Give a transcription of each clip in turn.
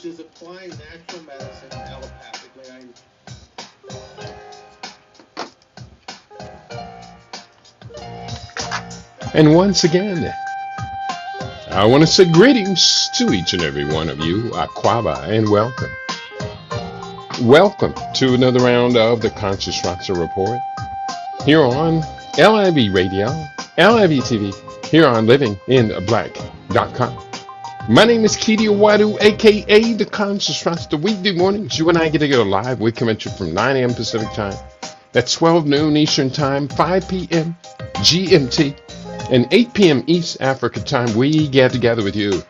which is applying natural medicine allopathically. And once again, I want to say greetings to each and every one of you, Aquaba, and welcome. Welcome to another round of the Conscious Rockstar Report here on LIV Radio, LIV TV, here on livinginblack.com. My name is Kedia Wadu, aka the Conscious Rockstar. Weekday mornings, you and I get to go live. We come at you from 9 a.m. Pacific time. That's 12 noon Eastern time, 5 p.m. GMT, and 8 p.m. East Africa time. We get together with you,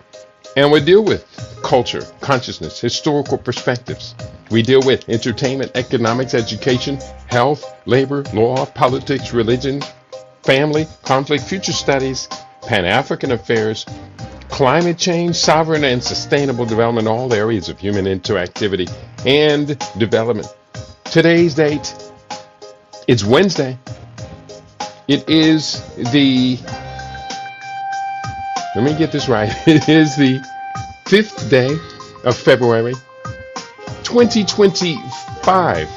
and we deal with culture, consciousness, historical perspectives. We deal with entertainment, economics, education, health, labor, law, politics, religion, family, conflict, future studies, Pan-African affairs, climate change, sovereign and sustainable development, all areas of human interactivity and development. Today's date, it's Wednesday. It is the, let me get this right, it is the 5th day of February, 2025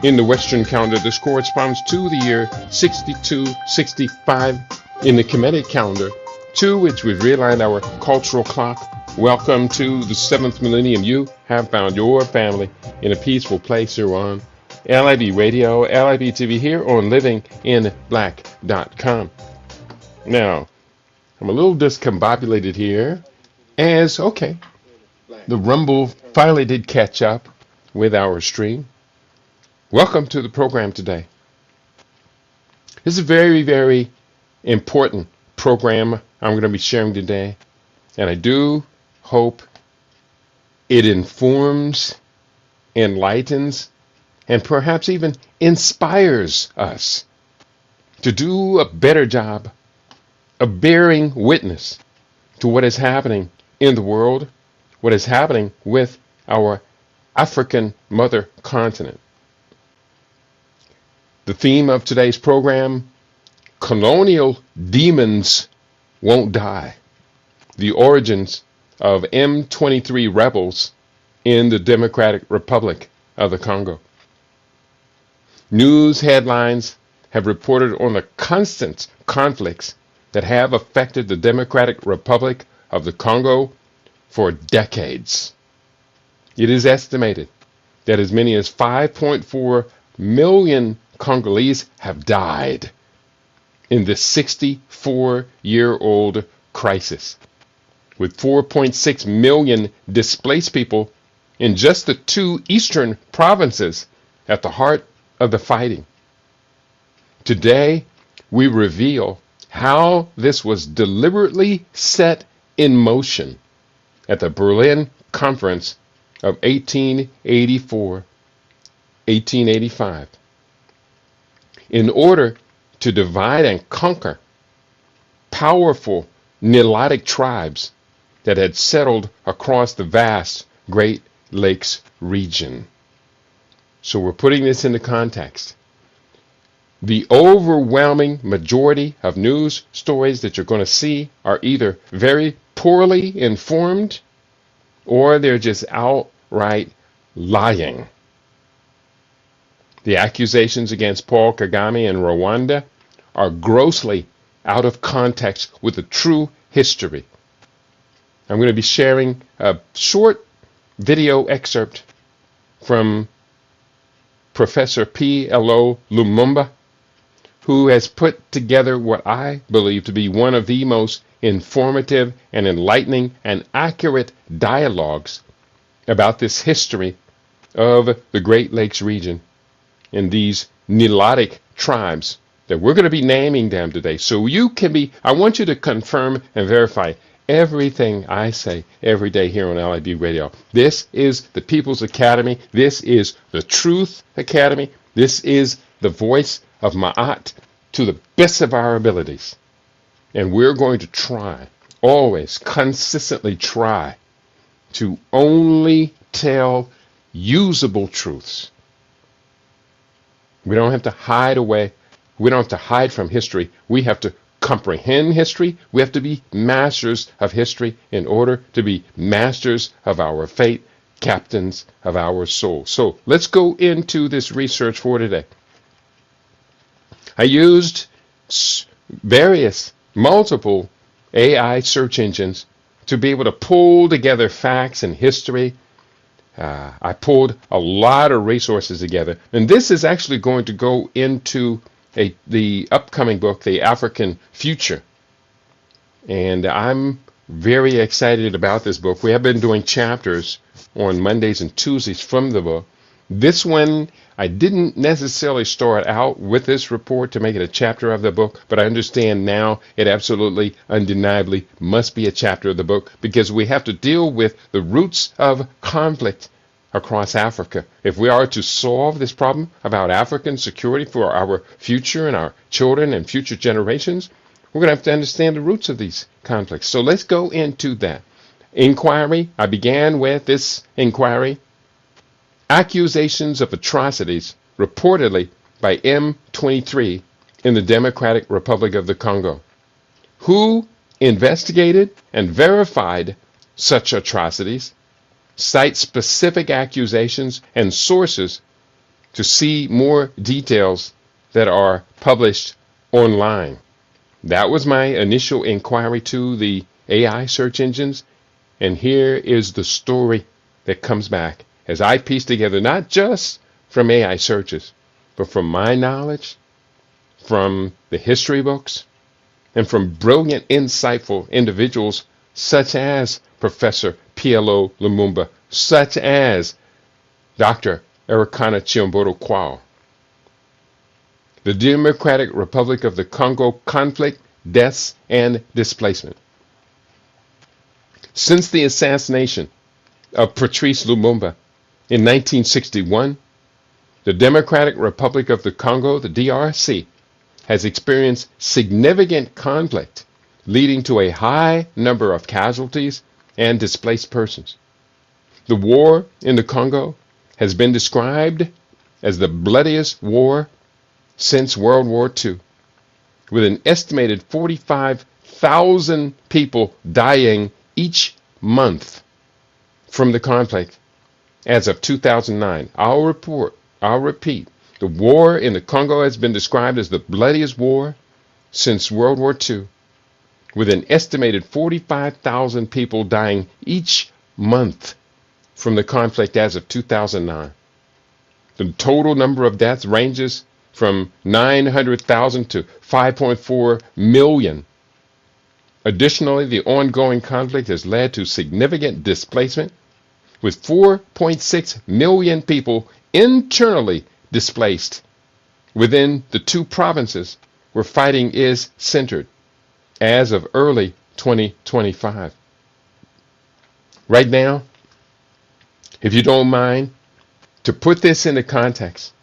in the Western calendar. This corresponds to the year 6265 in the Kemetic calendar, to which we've realigned our cultural clock. Welcome to the 7th millennium. You have found your family in a peaceful place here on LIV Radio, LIV TV, here on livinginblack.com. Now, I'm a little discombobulated here as, okay, the Rumble finally did catch up with our stream. Welcome to the program today. This is a very, very important program I'm going to be sharing today, and I do hope it informs, enlightens, and perhaps even inspires us to do a better job of bearing witness to what is happening in the world, what is happening with our African mother continent. The theme of today's program, Colonial Demons Won't Die. The origins of M23 rebels in the Democratic Republic of the Congo. News headlines have reported on the constant conflicts that have affected the Democratic Republic of the Congo for decades. It is estimated that as many as 5.4 million Congolese have died in this 64-year-old crisis, with 4.6 million displaced people in just the two eastern provinces at the heart of the fighting. Today, we reveal how this was deliberately set in motion at the Berlin Conference of 1885, in order to divide and conquer powerful Nilotic tribes that had settled across the vast Great Lakes region. So we're putting this into context. The overwhelming majority of news stories that you're going to see are either very poorly informed or they're just outright lying. The accusations against Paul Kagame in Rwanda are grossly out of context with the true history. I'm going to be sharing a short video excerpt from Professor P.L.O. Lumumba, who has put together what I believe to be one of the most informative and enlightening and accurate dialogues about this history of the Great Lakes region and these Nilotic tribes that we're going to be naming them today. So you can be, I want you to confirm and verify everything I say every day here on LIB Radio. This is the People's Academy. This is the Truth Academy. This is the voice of Ma'at to the best of our abilities. And we're going to try, always, consistently try to only tell usable truths. We don't have to hide away. We don't have to hide from history. We have to comprehend history. We have to be masters of history in order to be masters of our fate captains of our soul. So let's go into this research for today. I used multiple AI search engines to be able to pull together facts and history. I pulled a lot of resources together, and this is actually going to go into the upcoming book, The African Future. And I'm very excited about this book. We have been doing chapters on Mondays and Tuesdays from the book. This one, I didn't necessarily start out with this report to make it a chapter of the book, but I understand now it absolutely, undeniably must be a chapter of the book because we have to deal with the roots of conflict across Africa. If we are to solve this problem about African security for our future and our children and future generations, we're going to have to understand the roots of these conflicts. So let's go into that. Inquiry. I began with this inquiry. Accusations of atrocities reportedly by M23 in the Democratic Republic of the Congo. Who investigated and verified such atrocities? Cite specific accusations and sources to see more details that are published online. That was my initial inquiry to the AI search engines, and here is the story that comes back as I piece together not just from AI searches, but from my knowledge, from the history books, and from brilliant, insightful individuals such as Professor PLO Lumumba, such as Dr. Erikana Chiombodo Kwao. The Democratic Republic of the Congo conflict, deaths, and displacement. Since the assassination of Patrice Lumumba in 1961, the Democratic Republic of the Congo, the DRC, has experienced significant conflict, leading to a high number of casualties and displaced persons. The war in the Congo has been described as the bloodiest war since World War II, with an estimated 45,000 people dying each month from the conflict as of 2009. I'll repeat, the war in the Congo has been described as the bloodiest war since World War II, with an estimated 45,000 people dying each month from the conflict as of 2009. The total number of deaths ranges from 900,000 to 5.4 million. Additionally, the ongoing conflict has led to significant displacement, with 4.6 million people internally displaced within the two provinces where fighting is centered as of early 2025. Right now, if you don't mind, to put this into context,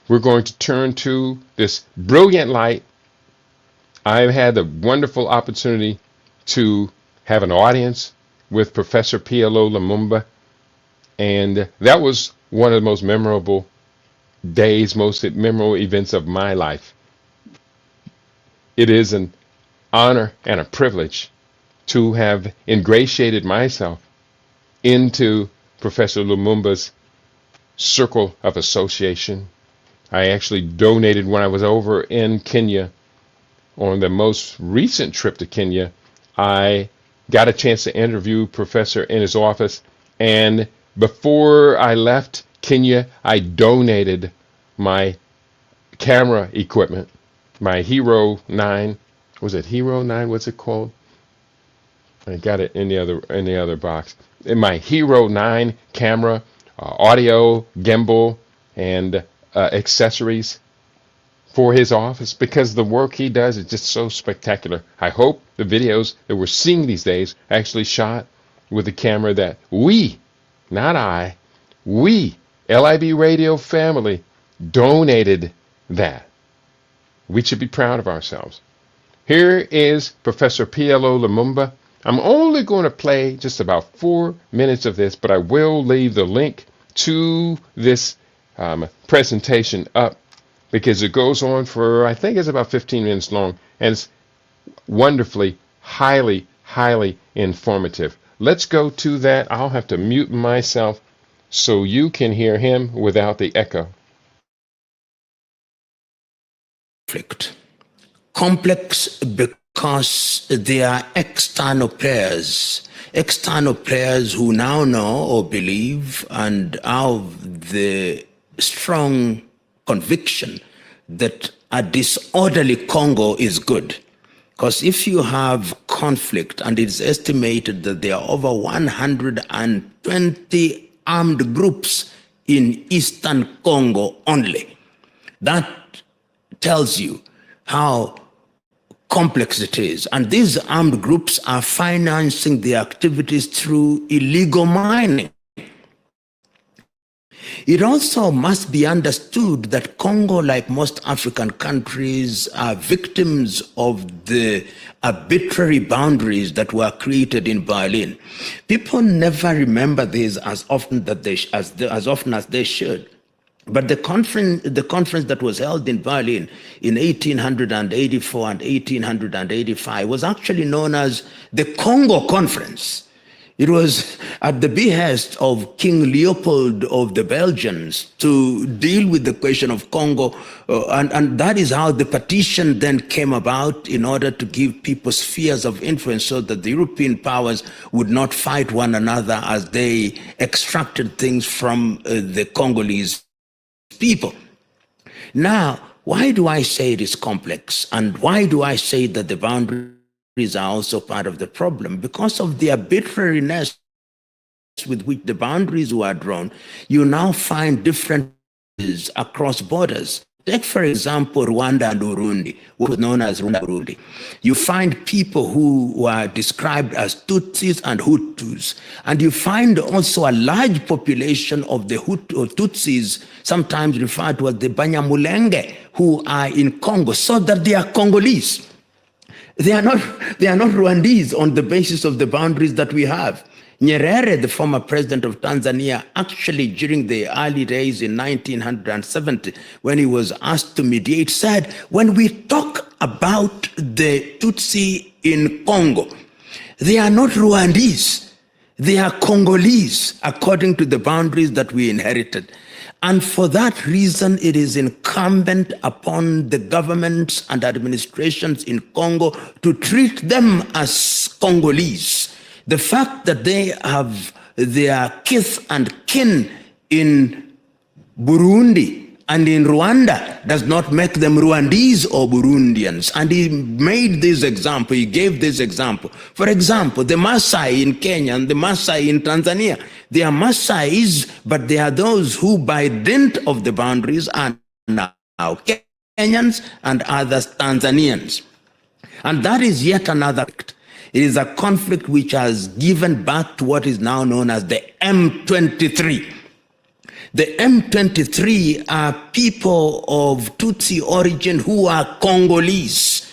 we're going to turn to this brilliant light. I've had the wonderful opportunity to have an audience with Professor PLO Lumumba, and that was one of the most memorable days, most memorable events of my life. It is an honor and a privilege to have ingratiated myself into Professor Lumumba's circle of association. I actually donated when I was over in Kenya. On the most recent trip to Kenya, I got a chance to interview Professor in his office, and before I left Kenya, I donated my camera equipment, my Hero 9. Was it Hero 9? What's it called? I got it in the other box. In my Hero 9 camera, audio, gimbal, and accessories for his office, because the work he does is just so spectacular. I hope the videos that we're seeing these days are actually shot with the camera that we, not I, we, LIB Radio family, donated that. We should be proud of ourselves. Here is Professor PLO Lumumba. I'm only going to play just about 4 minutes of this, but I will leave the link to this presentation up, because it goes on for, I think it's about 15 minutes long, and it's wonderfully, highly, highly informative. Let's go to that. I'll have to mute myself so you can hear him without the echo. Conflict. Complex because they are external players who now know or believe and have the strong conviction that a disorderly Congo is good. Because if you have conflict, and it's estimated that there are over 120 armed groups in eastern Congo only, that tells you how complex it is. And these armed groups are financing their activities through illegal mining. It also must be understood that Congo, like most African countries, are victims of the arbitrary boundaries that were created in Berlin. People never remember this as often as they should. But the conference that was held in Berlin in 1884 and 1885 was actually known as the Congo Conference. It was at the behest of King Leopold of the Belgians to deal with the question of Congo, and that is how the partition then came about, in order to give people spheres of influence so that the European powers would not fight one another as they extracted things from the Congolese people. Now, why do I say it is complex, and why do I say that the boundaries are also part of the problem? Because of the arbitrariness with which the boundaries were drawn, you now find differences across borders. Take, for example, Rwanda and Burundi, what was known as Rwanda-Burundi. You find people who were described as Tutsis and Hutus, and you find also a large population of the Tutsis, sometimes referred to as the Banyamulenge, who are in Congo, so that they are Congolese. They are not Rwandese on the basis of the boundaries that we have. Nyerere, the former president of Tanzania, actually during the early days in 1970, when he was asked to mediate, said, when we talk about the Tutsi in Congo, they are not Rwandese, they are Congolese, according to the boundaries that we inherited. And for that reason, it is incumbent upon the governments and administrations in Congo to treat them as Congolese. The fact that they have their kith and kin in Burundi and in Rwanda does not make them Rwandese or Burundians. And he made this example, he gave this example. For example, the Maasai in Kenya and the Maasai in Tanzania, they are Maasais, but they are those who, by dint of the boundaries, are now Kenyans and others Tanzanians. And that is yet another fact. It is a conflict which has given birth to what is now known as the M23. The M23 are people of Tutsi origin who are Congolese.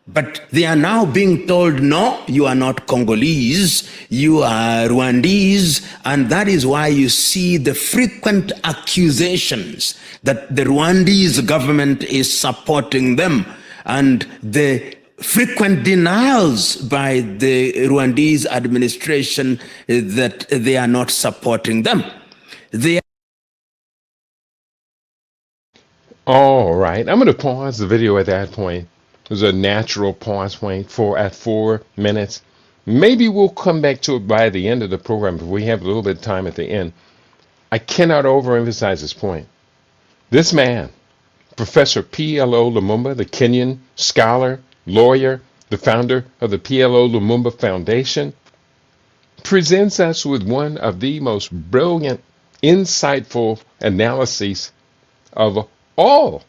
But they are now being told, no, you are not Congolese, you are Rwandese, and that is why you see the frequent accusations that the Rwandese government is supporting them, and the frequent denials by the Rwandese administration that they are not supporting them. All right, I'm going to pause the video at that point. There's a natural pause point at 4 minutes. Maybe we'll come back to it by the end of the program if we have a little bit of time at the end. I cannot overemphasize this point. This man, Professor P.L.O. Lumumba, the Kenyan scholar, lawyer, the founder of the P.L.O. Lumumba Foundation, presents us with one of the most brilliant, insightful analyses of all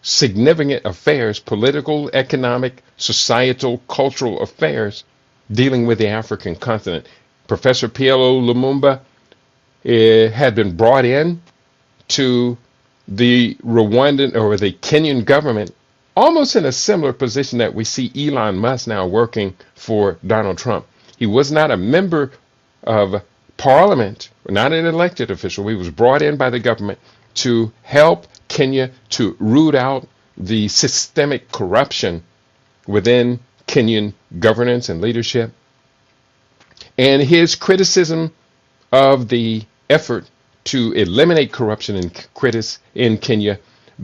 significant affairs, political, economic, societal, cultural affairs dealing with the African continent. Professor P.L.O. Lumumba had been brought in to the Rwandan or the Kenyan government almost in a similar position that we see Elon Musk now working for Donald Trump. He was not a member of parliament, not an elected official. He was brought in by the government to help Kenya to root out the systemic corruption within Kenyan governance and leadership. And his criticism of the effort to eliminate corruption in Kenya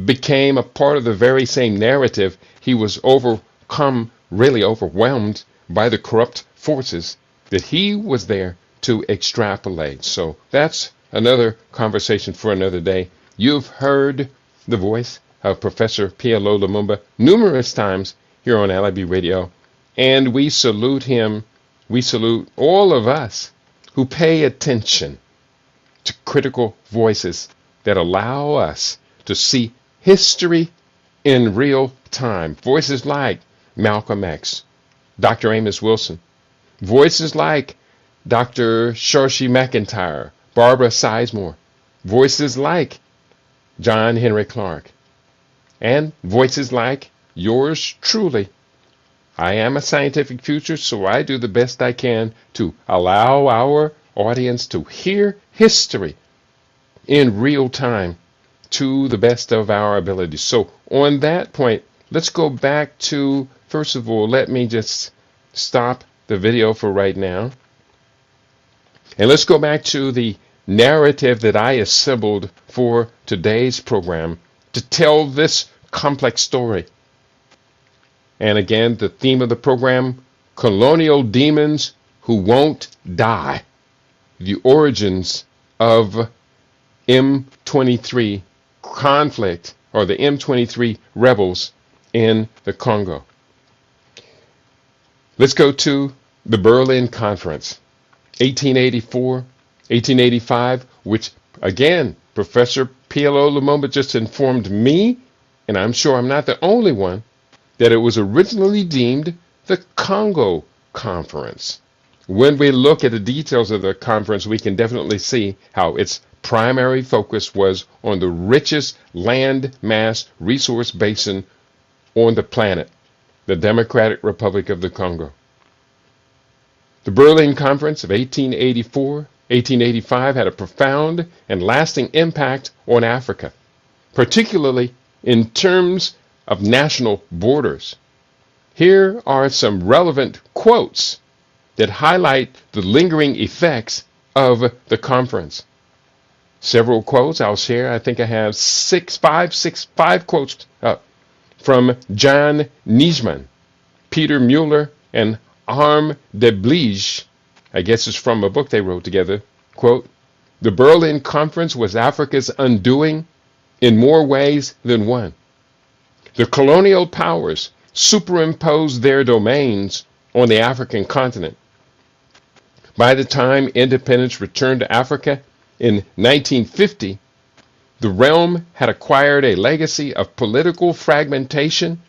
became a part of the very same narrative. He was really overwhelmed by the corrupt forces that he was there to extrapolate. So that's another conversation for another day. You've heard the voice of Professor PLO Lumumba numerous times here on LIB Radio, and we salute him. We salute all of us who pay attention to critical voices that allow us to see history in real time. Voices like Malcolm X, Dr. Amos Wilson, voices like Dr. Sharshy McIntyre, Barbara Sizemore, voices like John Henry Clark, and voices like yours truly. I am a scientific futurist, so I do the best I can to allow our audience to hear history in real time to the best of our abilities. So on that point, let's go back to, first of all, let me just stop the video for right now. And let's go back to the narrative that I assembled for today's program to tell this complex story. And again, the theme of the program, Colonial Demons Who Won't Die. The origins of M23 conflict, or the M23 rebels in the Congo. Let's go to the Berlin Conference, 1884, 1885, which again, Professor PLO Lumumba just informed me, and I'm sure I'm not the only one, that it was originally deemed the Congo Conference. When we look at the details of the conference, we can definitely see how its primary focus was on the richest land mass resource basin on the planet, the Democratic Republic of the Congo. The Berlin Conference of 1884, 1885 had a profound and lasting impact on Africa, particularly in terms of national borders. Here are some relevant quotes that highlight the lingering effects of the conference. Several quotes I'll share. I think I have five quotes from John Niesman, Peter Mueller, and Harm de Blige. I guess it's from a book they wrote together. Quote, "The Berlin Conference was Africa's undoing in more ways than one. The colonial powers superimposed their domains on the African continent. By the time independence returned to Africa in 1950, the realm had acquired a legacy of political fragmentation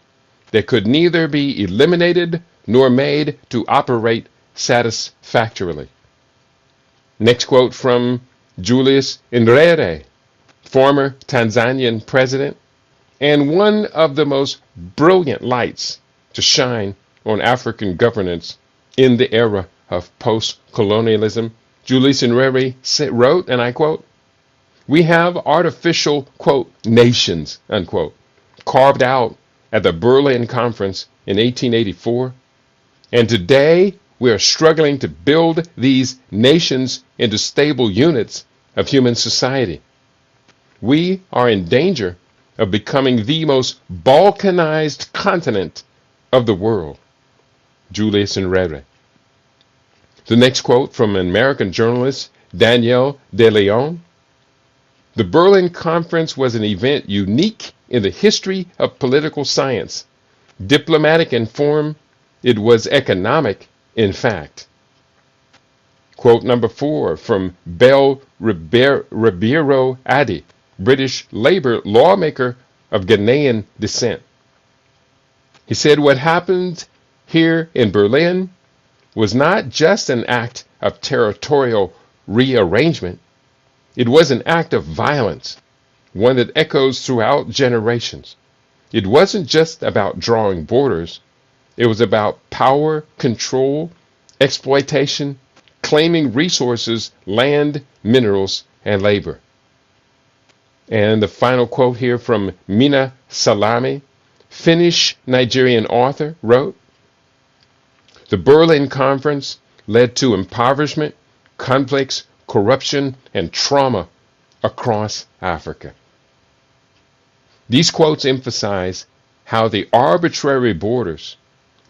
that could neither be eliminated nor made to operate satisfactorily." Next quote from Julius Nyerere, former Tanzanian president, and one of the most brilliant lights to shine on African governance in the era of post-colonialism. Julius Nyerere wrote, and I quote, "We have artificial, quote, nations, unquote, carved out at the Berlin Conference in 1884, and today we are struggling to build these nations into stable units of human society. We are in danger of becoming the most balkanized continent of the world." Julius Nyerere. The next quote from American journalist Daniel De Leon. "The Berlin Conference was an event unique in the history of political science. Diplomatic in form, it was economic in fact." Quote number 4 from Bel Ribeiro Adi, British Labour lawmaker of Ghanaian descent. He said, "What happened here in Berlin was not just an act of territorial rearrangement. It was an act of violence, one that echoes throughout generations. It wasn't just about drawing borders. It was about power, control, exploitation, claiming resources, land, minerals, and labor." And the final quote here from Mina Salami, Finnish-Nigerian author, wrote, "The Berlin Conference led to impoverishment, conflicts, corruption, and trauma across Africa. These quotes emphasize how the arbitrary borders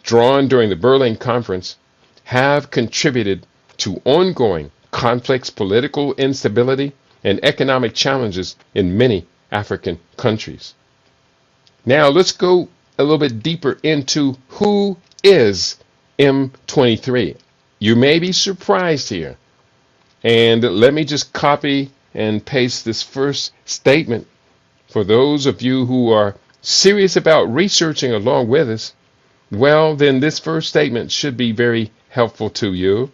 drawn during the Berlin Conference have contributed to ongoing conflicts, political instability, and economic challenges in many African countries. Now let's go a little bit deeper into who is M23. You may be surprised here. And let me just copy and paste this first statement for those of you who are serious about researching along with us. Well, then this first statement should be very helpful to you.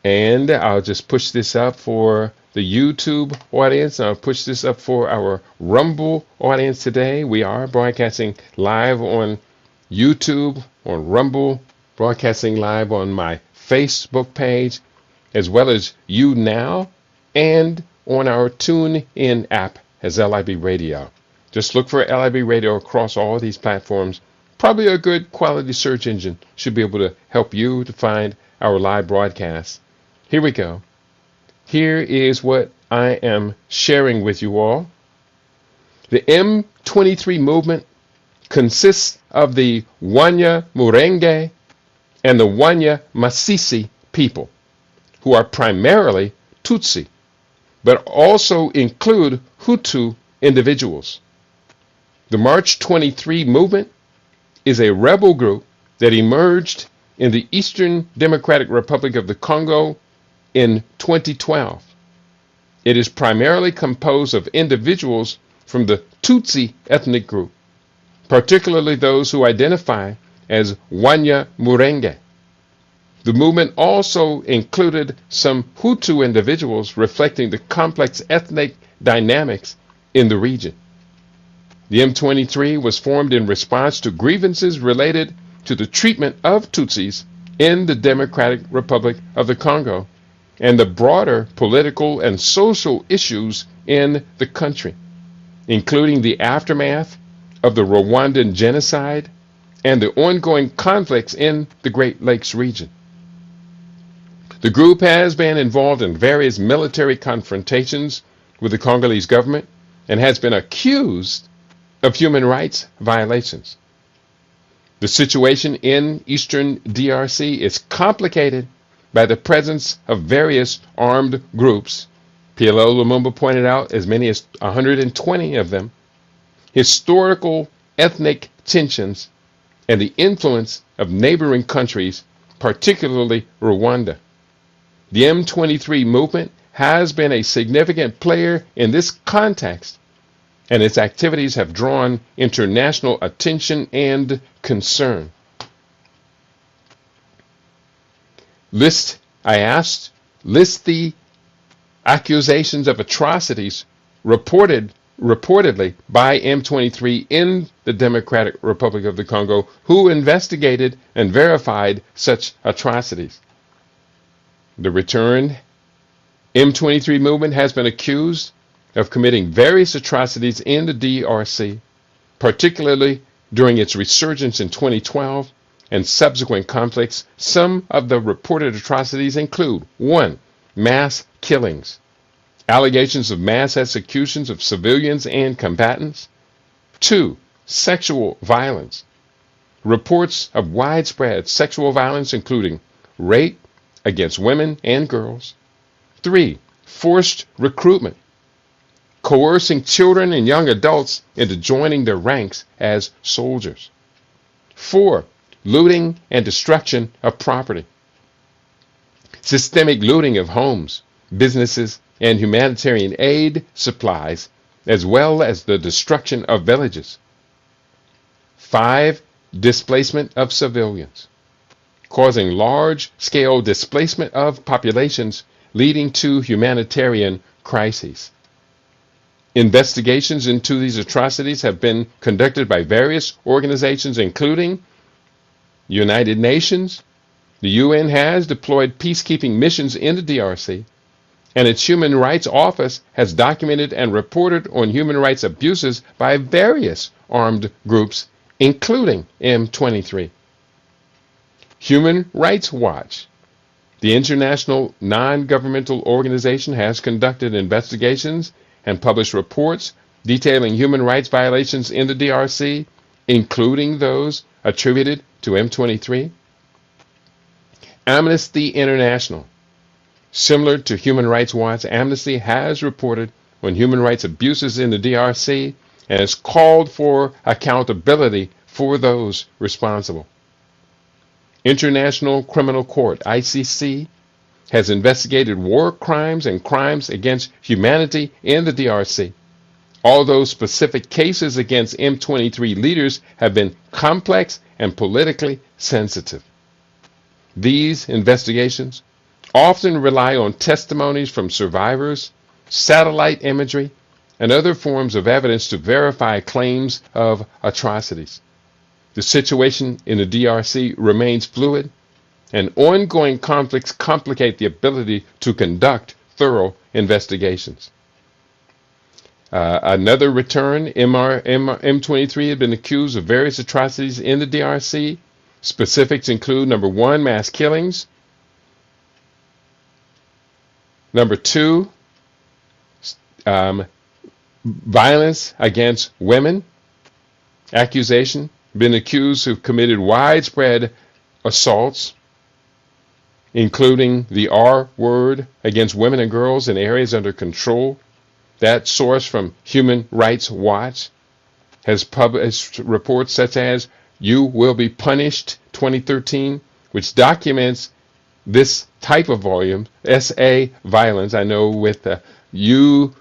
And I'll just push this up for the YouTube audience. I'll push this up for our Rumble audience today. We are broadcasting live on YouTube, on Rumble, broadcasting live on my Facebook page, as well as YouNow, and on our TuneIn app as LIB Radio. Just look for LIB Radio across all these platforms. Probably a good quality search engine should be able to help you to find our live broadcast. Here we go. Here is what I am sharing with you all. The M23 movement consists of the Wanya Murenge and the Wanya Masisi people, who are primarily Tutsi, but also include Hutu individuals. The March 23 movement is a rebel group that emerged in the Eastern Democratic Republic of the Congo in 2012. It is primarily composed of individuals from the Tutsi ethnic group, particularly those who identify as Wanya Murenge. The movement also included some Hutu individuals reflecting the complex ethnic dynamics in the region. The M23 was formed in response to grievances related to the treatment of Tutsis in the Democratic Republic of the Congo and the broader political and social issues in the country, including the aftermath of the Rwandan genocide and the ongoing conflicts in the Great Lakes region. The group has been involved in various military confrontations with the Congolese government and has been accused of human rights violations. The situation in eastern DRC is complicated by the presence of various armed groups. PLO Lumumba pointed out as many as 120 of them, historical ethnic tensions, and the influence of neighboring countries, particularly Rwanda. The M23 movement has been a significant player in this context, and its activities have drawn international attention and concern. List the accusations of atrocities reportedly by M23 in the Democratic Republic of the Congo, who investigated and verified such atrocities. The returned M23 movement has been accused of committing various atrocities in the DRC, particularly during its resurgence in 2012 and subsequent conflicts. Some of the reported atrocities include: 1. Mass killings, allegations of mass executions of civilians and combatants; 2. Sexual violence, reports of widespread sexual violence including rape against women and girls; 3. Forced recruitment, coercing children and young adults into joining their ranks as soldiers; 4. Looting and destruction of property, systemic looting of homes, businesses, and humanitarian aid supplies, as well as the destruction of villages; 5. Displacement of civilians, causing large-scale displacement of populations, leading to humanitarian crises. Investigations into these atrocities have been conducted by various organizations, including United Nations. The UN has deployed peacekeeping missions in the DRC, and its Human Rights Office has documented and reported on human rights abuses by various armed groups, including M23. Human Rights Watch, the international non-governmental organization, has conducted investigations and published reports detailing human rights violations in the DRC, including those attributed to M23. Amnesty International, similar to Human Rights Watch, Amnesty has reported on human rights abuses in the DRC and has called for accountability for those responsible. International Criminal Court, ICC, has investigated war crimes and crimes against humanity in the DRC. Although specific cases against M23 leaders have been complex and politically sensitive, these investigations often rely on testimonies from survivors, satellite imagery, and other forms of evidence to verify claims of atrocities. The situation in the DRC remains fluid, and ongoing conflicts complicate the ability to conduct thorough investigations. Another return, M23 had been accused of various atrocities in the DRC. Specifics include: number one, mass killings; number two, violence against women; accusation, been accused of committed widespread assaults, including the R word against women and girls in areas under control. That source from Human Rights Watch has published reports such as You Will Be Punished 2013, which documents this type of volume, SA violence. I know with YouTube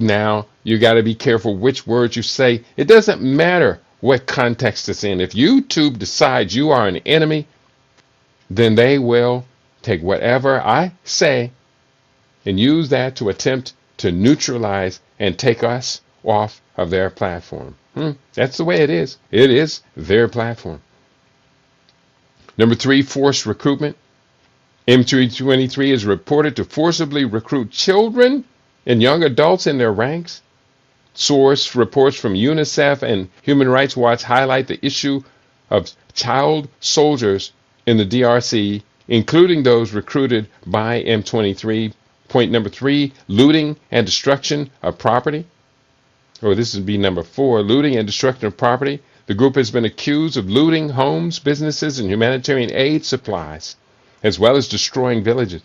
now, you got to be careful which words you say. It doesn't matter what context it's in. If YouTube decides you are an enemy, then they will take whatever I say and use that to attempt to neutralize and take us off of their platform. That's the way it is. It is their platform. Number three, forced recruitment. M23 is reported to forcibly recruit children and young adults in their ranks. Source reports from UNICEF and Human Rights Watch highlight the issue of child soldiers in the DRC, including those recruited by M23. Point number three, looting and destruction of property. Or this would be number four, looting and destruction of property. The group has been accused of looting homes, businesses, and humanitarian aid supplies, as well as destroying villages.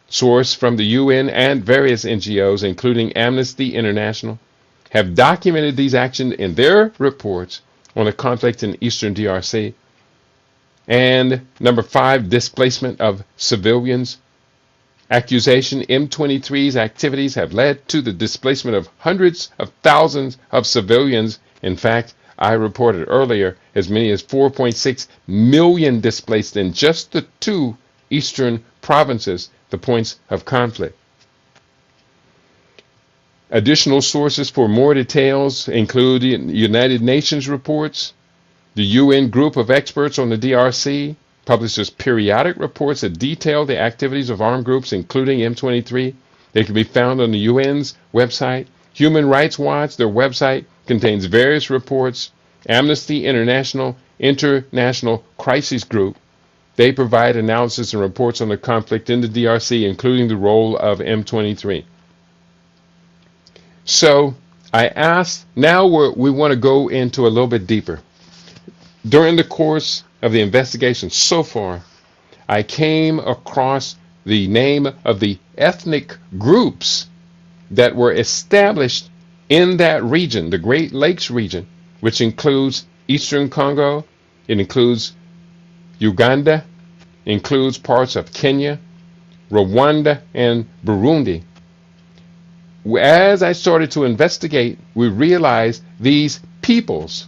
Source from the UN and various NGOs, including Amnesty International, have documented these actions in their reports on the conflict in eastern DRC. And number five, displacement of civilians. Accusation: M23's activities have led to the displacement of hundreds of thousands of civilians. In fact, I reported earlier as many as 4.6 million displaced in just the two eastern provinces, the points of conflict. Additional sources for more details include United Nations reports. The UN Group of Experts on the DRC publishes periodic reports that detail the activities of armed groups, including M23. They can be found on the UN's website. Human Rights Watch, their website, contains various reports. Amnesty International, International Crisis Group, they provide analysis and reports on the conflict in the DRC, including the role of M23. So I asked, now we want to go into a little bit deeper. During the course of the investigation so far, I came across the name of the ethnic groups that were established in that region, the Great Lakes region, which includes Eastern Congo, it includes Uganda, includes parts of Kenya, Rwanda, and Burundi. As I started to investigate, we realized these peoples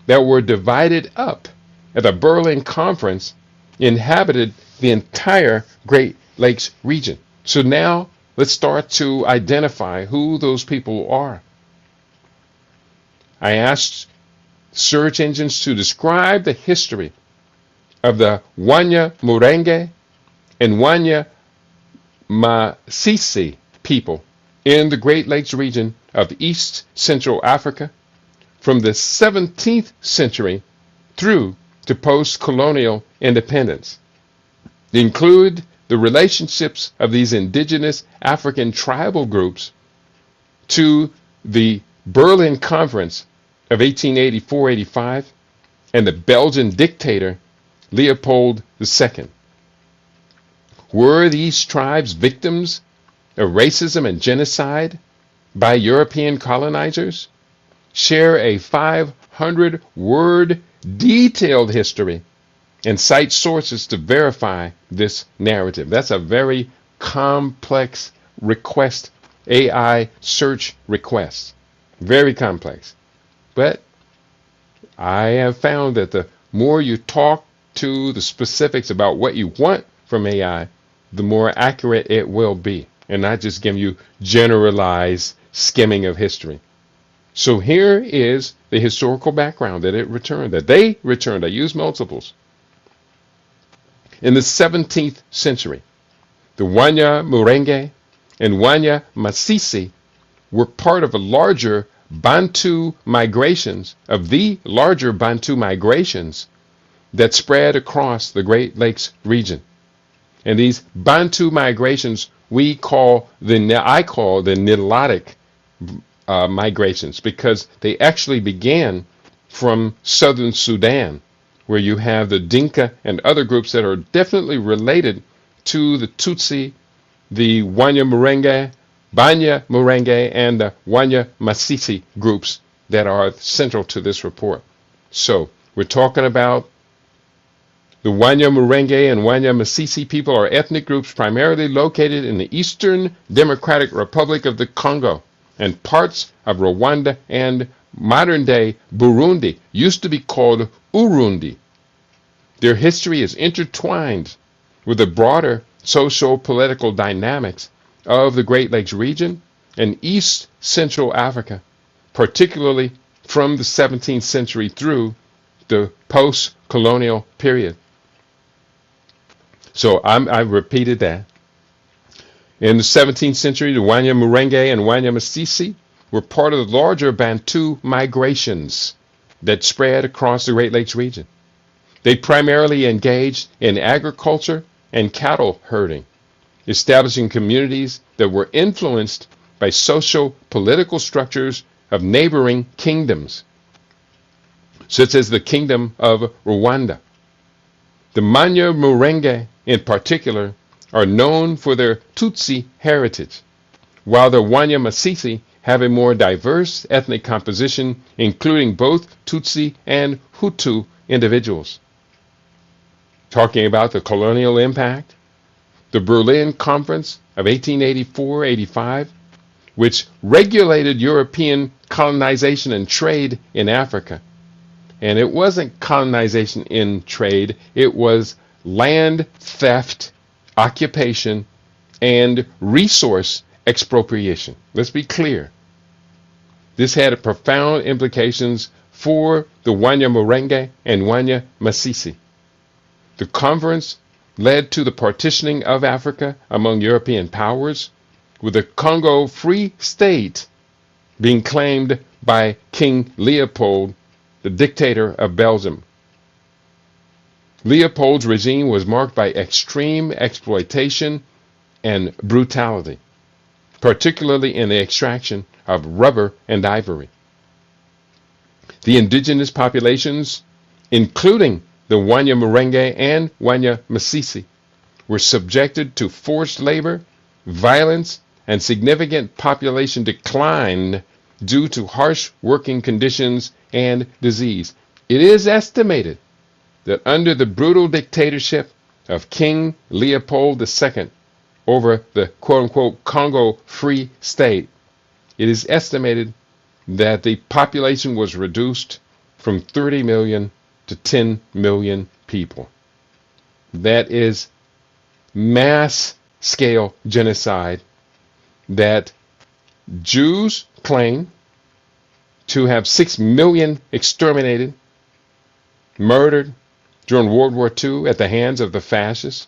that were divided up at the Berlin Conference inhabited the entire Great Lakes region. So now let's start to identify who those people are. I asked search engines to describe the history of the Wanya Murenge and Wanya Masisi people in the Great Lakes region of East Central Africa from the 17th century through to post-colonial independence. They include the relationships of these indigenous African tribal groups to the Berlin Conference of 1884-85 and the Belgian dictator Leopold II. Were these tribes victims of racism and genocide by European colonizers? Share a 500-word detailed history and cite sources to verify this narrative. That's a very complex request, AI search request. Very complex. But I have found that the more you talk to the specifics about what you want from AI, the more accurate it will be, and not just give you generalized skimming of history. So here is the historical background that they returned. I use multiples. In the 17th century, the Wanya Murenge and Wanya Masisi were part of the larger Bantu migrations that spread across the Great Lakes region. And these Bantu migrations I call the Nilotic migrations, because they actually began from southern Sudan, where you have the Dinka and other groups that are definitely related to the Tutsi, the Wanya Murenge, Banya Murenge, and the Wanya Masisi groups that are central to this report. So we're talking about the Wanya Murenge and Wanya Masisi people are ethnic groups primarily located in the Eastern Democratic Republic of the Congo and parts of Rwanda and modern-day Burundi, used to be called Urundi. Their history is intertwined with the broader social-political dynamics of the Great Lakes region and East Central Africa, particularly from the 17th century through the post-colonial period. So I've repeated that. In the 17th century, the Wanya Murenge and Wanya Masisi were part of the larger Bantu migrations that spread across the Great Lakes region. They primarily engaged in agriculture and cattle herding, establishing communities that were influenced by social-political structures of neighboring kingdoms, such as the Kingdom of Rwanda. The Wanya Murenge, in particular, are known for their Tutsi heritage, while the Wanya Masisi have a more diverse ethnic composition, including both Tutsi and Hutu individuals. Talking about the colonial impact, the Berlin Conference of 1884-85, which regulated European colonization and trade in Africa. And it wasn't colonization in trade, it was land theft, occupation, and resource expropriation. Let's be clear. This had profound implications for the Wanya Murenge and Wanya Masisi. The conference led to the partitioning of Africa among European powers, with the Congo Free State being claimed by King Leopold, the dictator of Belgium. Leopold's regime was marked by extreme exploitation and brutality, particularly in the extraction of rubber and ivory. The indigenous populations, including the Wanya Murenge and Wanya Masisi, were subjected to forced labor, violence, and significant population decline due to harsh working conditions and disease. It is estimated that under the brutal dictatorship of King Leopold II over the quote-unquote Congo Free State, it is estimated that the population was reduced from 30 million to 10 million people. That is mass-scale genocide that Jews claim to have 6 million exterminated, murdered during World War II at the hands of the fascists.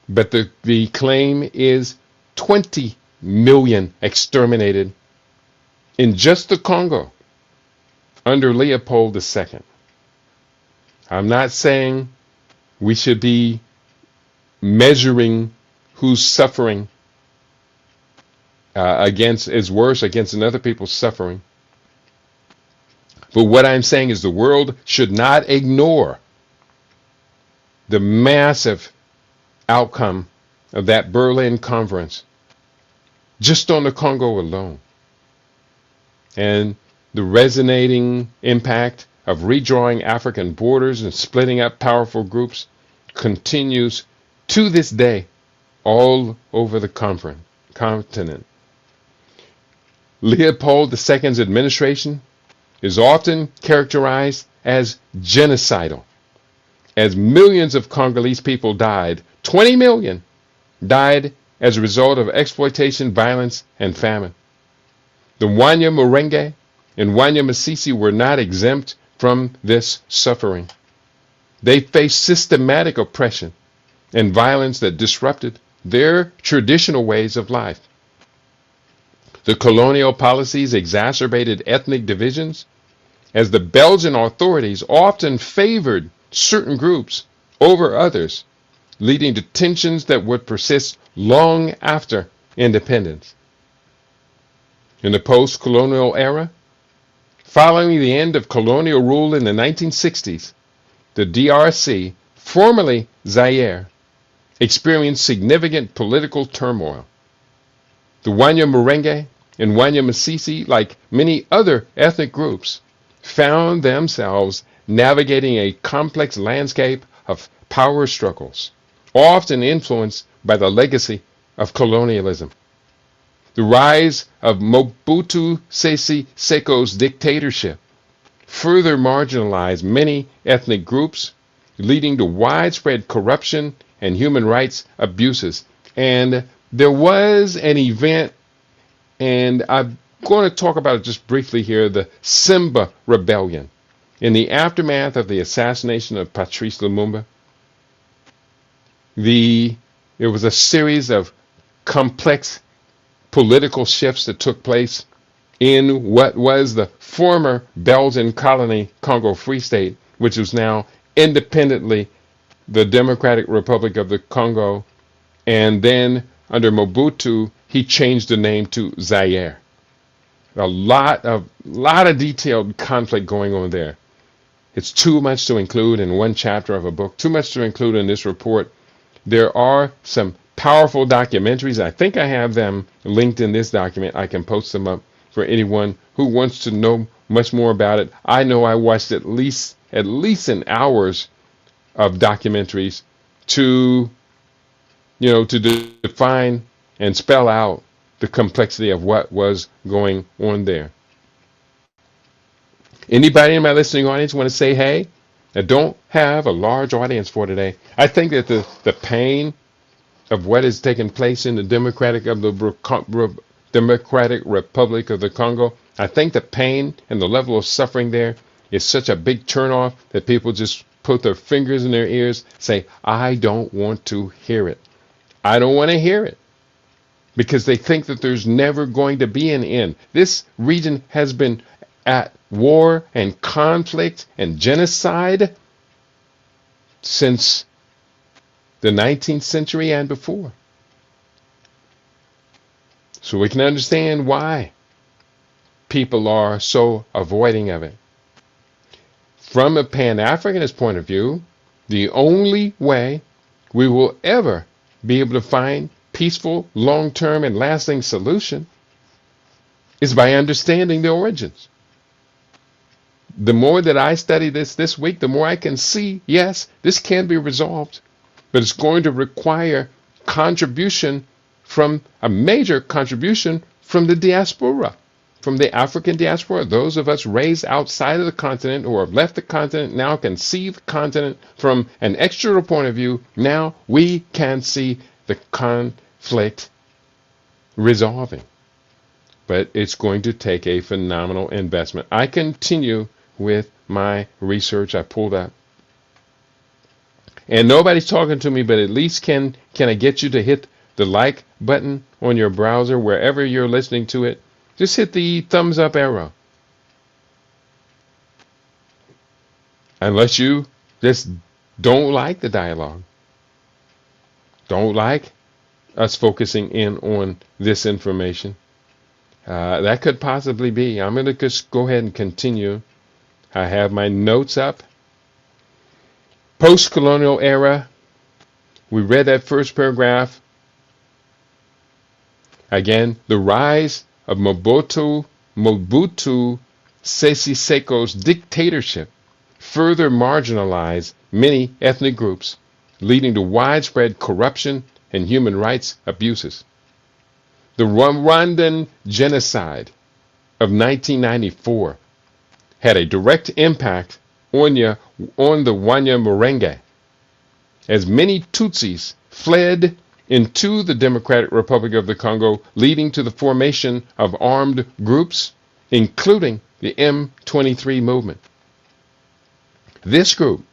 But the claim is 20 million exterminated in just the Congo under Leopold II. I'm not saying we should be measuring who's suffering is worse against another people's suffering. But what I'm saying is the world should not ignore the massive outcome of that Berlin conference, just on the Congo alone, and the resonating impact of redrawing African borders and splitting up powerful groups continues to this day all over the continent. Leopold II's administration is often characterized as genocidal, as millions of Congolese people died. 20 million died as a result of exploitation, violence, and famine. The Wanya Murenge and Wanya Masisi were not exempt from this suffering. They faced systematic oppression and violence that disrupted their traditional ways of life. The colonial policies exacerbated ethnic divisions, as the Belgian authorities often favored certain groups over others, leading to tensions that would persist long after independence. In the post-colonial era, following the end of colonial rule in the 1960s, the DRC, formerly Zaire, experienced significant political turmoil. The Wanya Murenge and Wanya Masisi, like many other ethnic groups, found themselves navigating a complex landscape of power struggles, often influenced by the legacy of colonialism. The rise of Mobutu Sese Seko's dictatorship further marginalized many ethnic groups, leading to widespread corruption and human rights abuses. And there was an event, and I'm going to talk about it just briefly here, the Simba Rebellion. In the aftermath of the assassination of Patrice Lumumba, there was a series of complex political shifts that took place in what was the former Belgian colony Congo Free State, which is now independently the Democratic Republic of the Congo. And then under Mobutu, he changed the name to Zaire. A lot of detailed conflict going on there. It's too much to include in one chapter of a book, too much to include in this report. There are some powerful documentaries. I think I have them linked in this document. I can post them up for anyone who wants to know much more about it. I know I watched at least an hours of documentaries to define and spell out the complexity of what was going on there. Anybody in my listening audience want to say hey? I don't have a large audience for today. I think that the pain of what is taking place in the Democratic Republic of the Congo, I think the pain and the level of suffering there is such a big turnoff that people just put their fingers in their ears, say, I don't want to hear it. I don't want to hear it. Because they think that there's never going to be an end. This region has been at war and conflict and genocide since the 19th century and before. So we can understand why people are so avoiding of it. From a Pan-Africanist point of view, the only way we will ever be able to find peaceful, long-term, and lasting solution is by understanding the origins. The more that I study this week, the more I can see, yes, this can be resolved, but it's going to require a major contribution from the diaspora, from the African diaspora. Those of us raised outside of the continent or have left the continent now can see the continent from an external point of view. Now we can see the conflict resolving. But it's going to take a phenomenal investment. I continue with my research I pulled up. And nobody's talking to me, but at least can I get you to hit the like button on your browser wherever you're listening to it? Just hit the thumbs up arrow. Unless you just don't like the dialogue, don't like us focusing in on this information. That could possibly be. I'm going to just go ahead and continue. I have my notes up. Post-colonial era. We read that first paragraph. Again, the rise of Mobutu Sese Seko's dictatorship further marginalized many ethnic groups, leading to widespread corruption and human rights abuses. The Rwandan genocide of 1994 had a direct impact on the Banyamulenge, as many Tutsis fled into the Democratic Republic of the Congo, leading to the formation of armed groups, including the M23 movement. This group,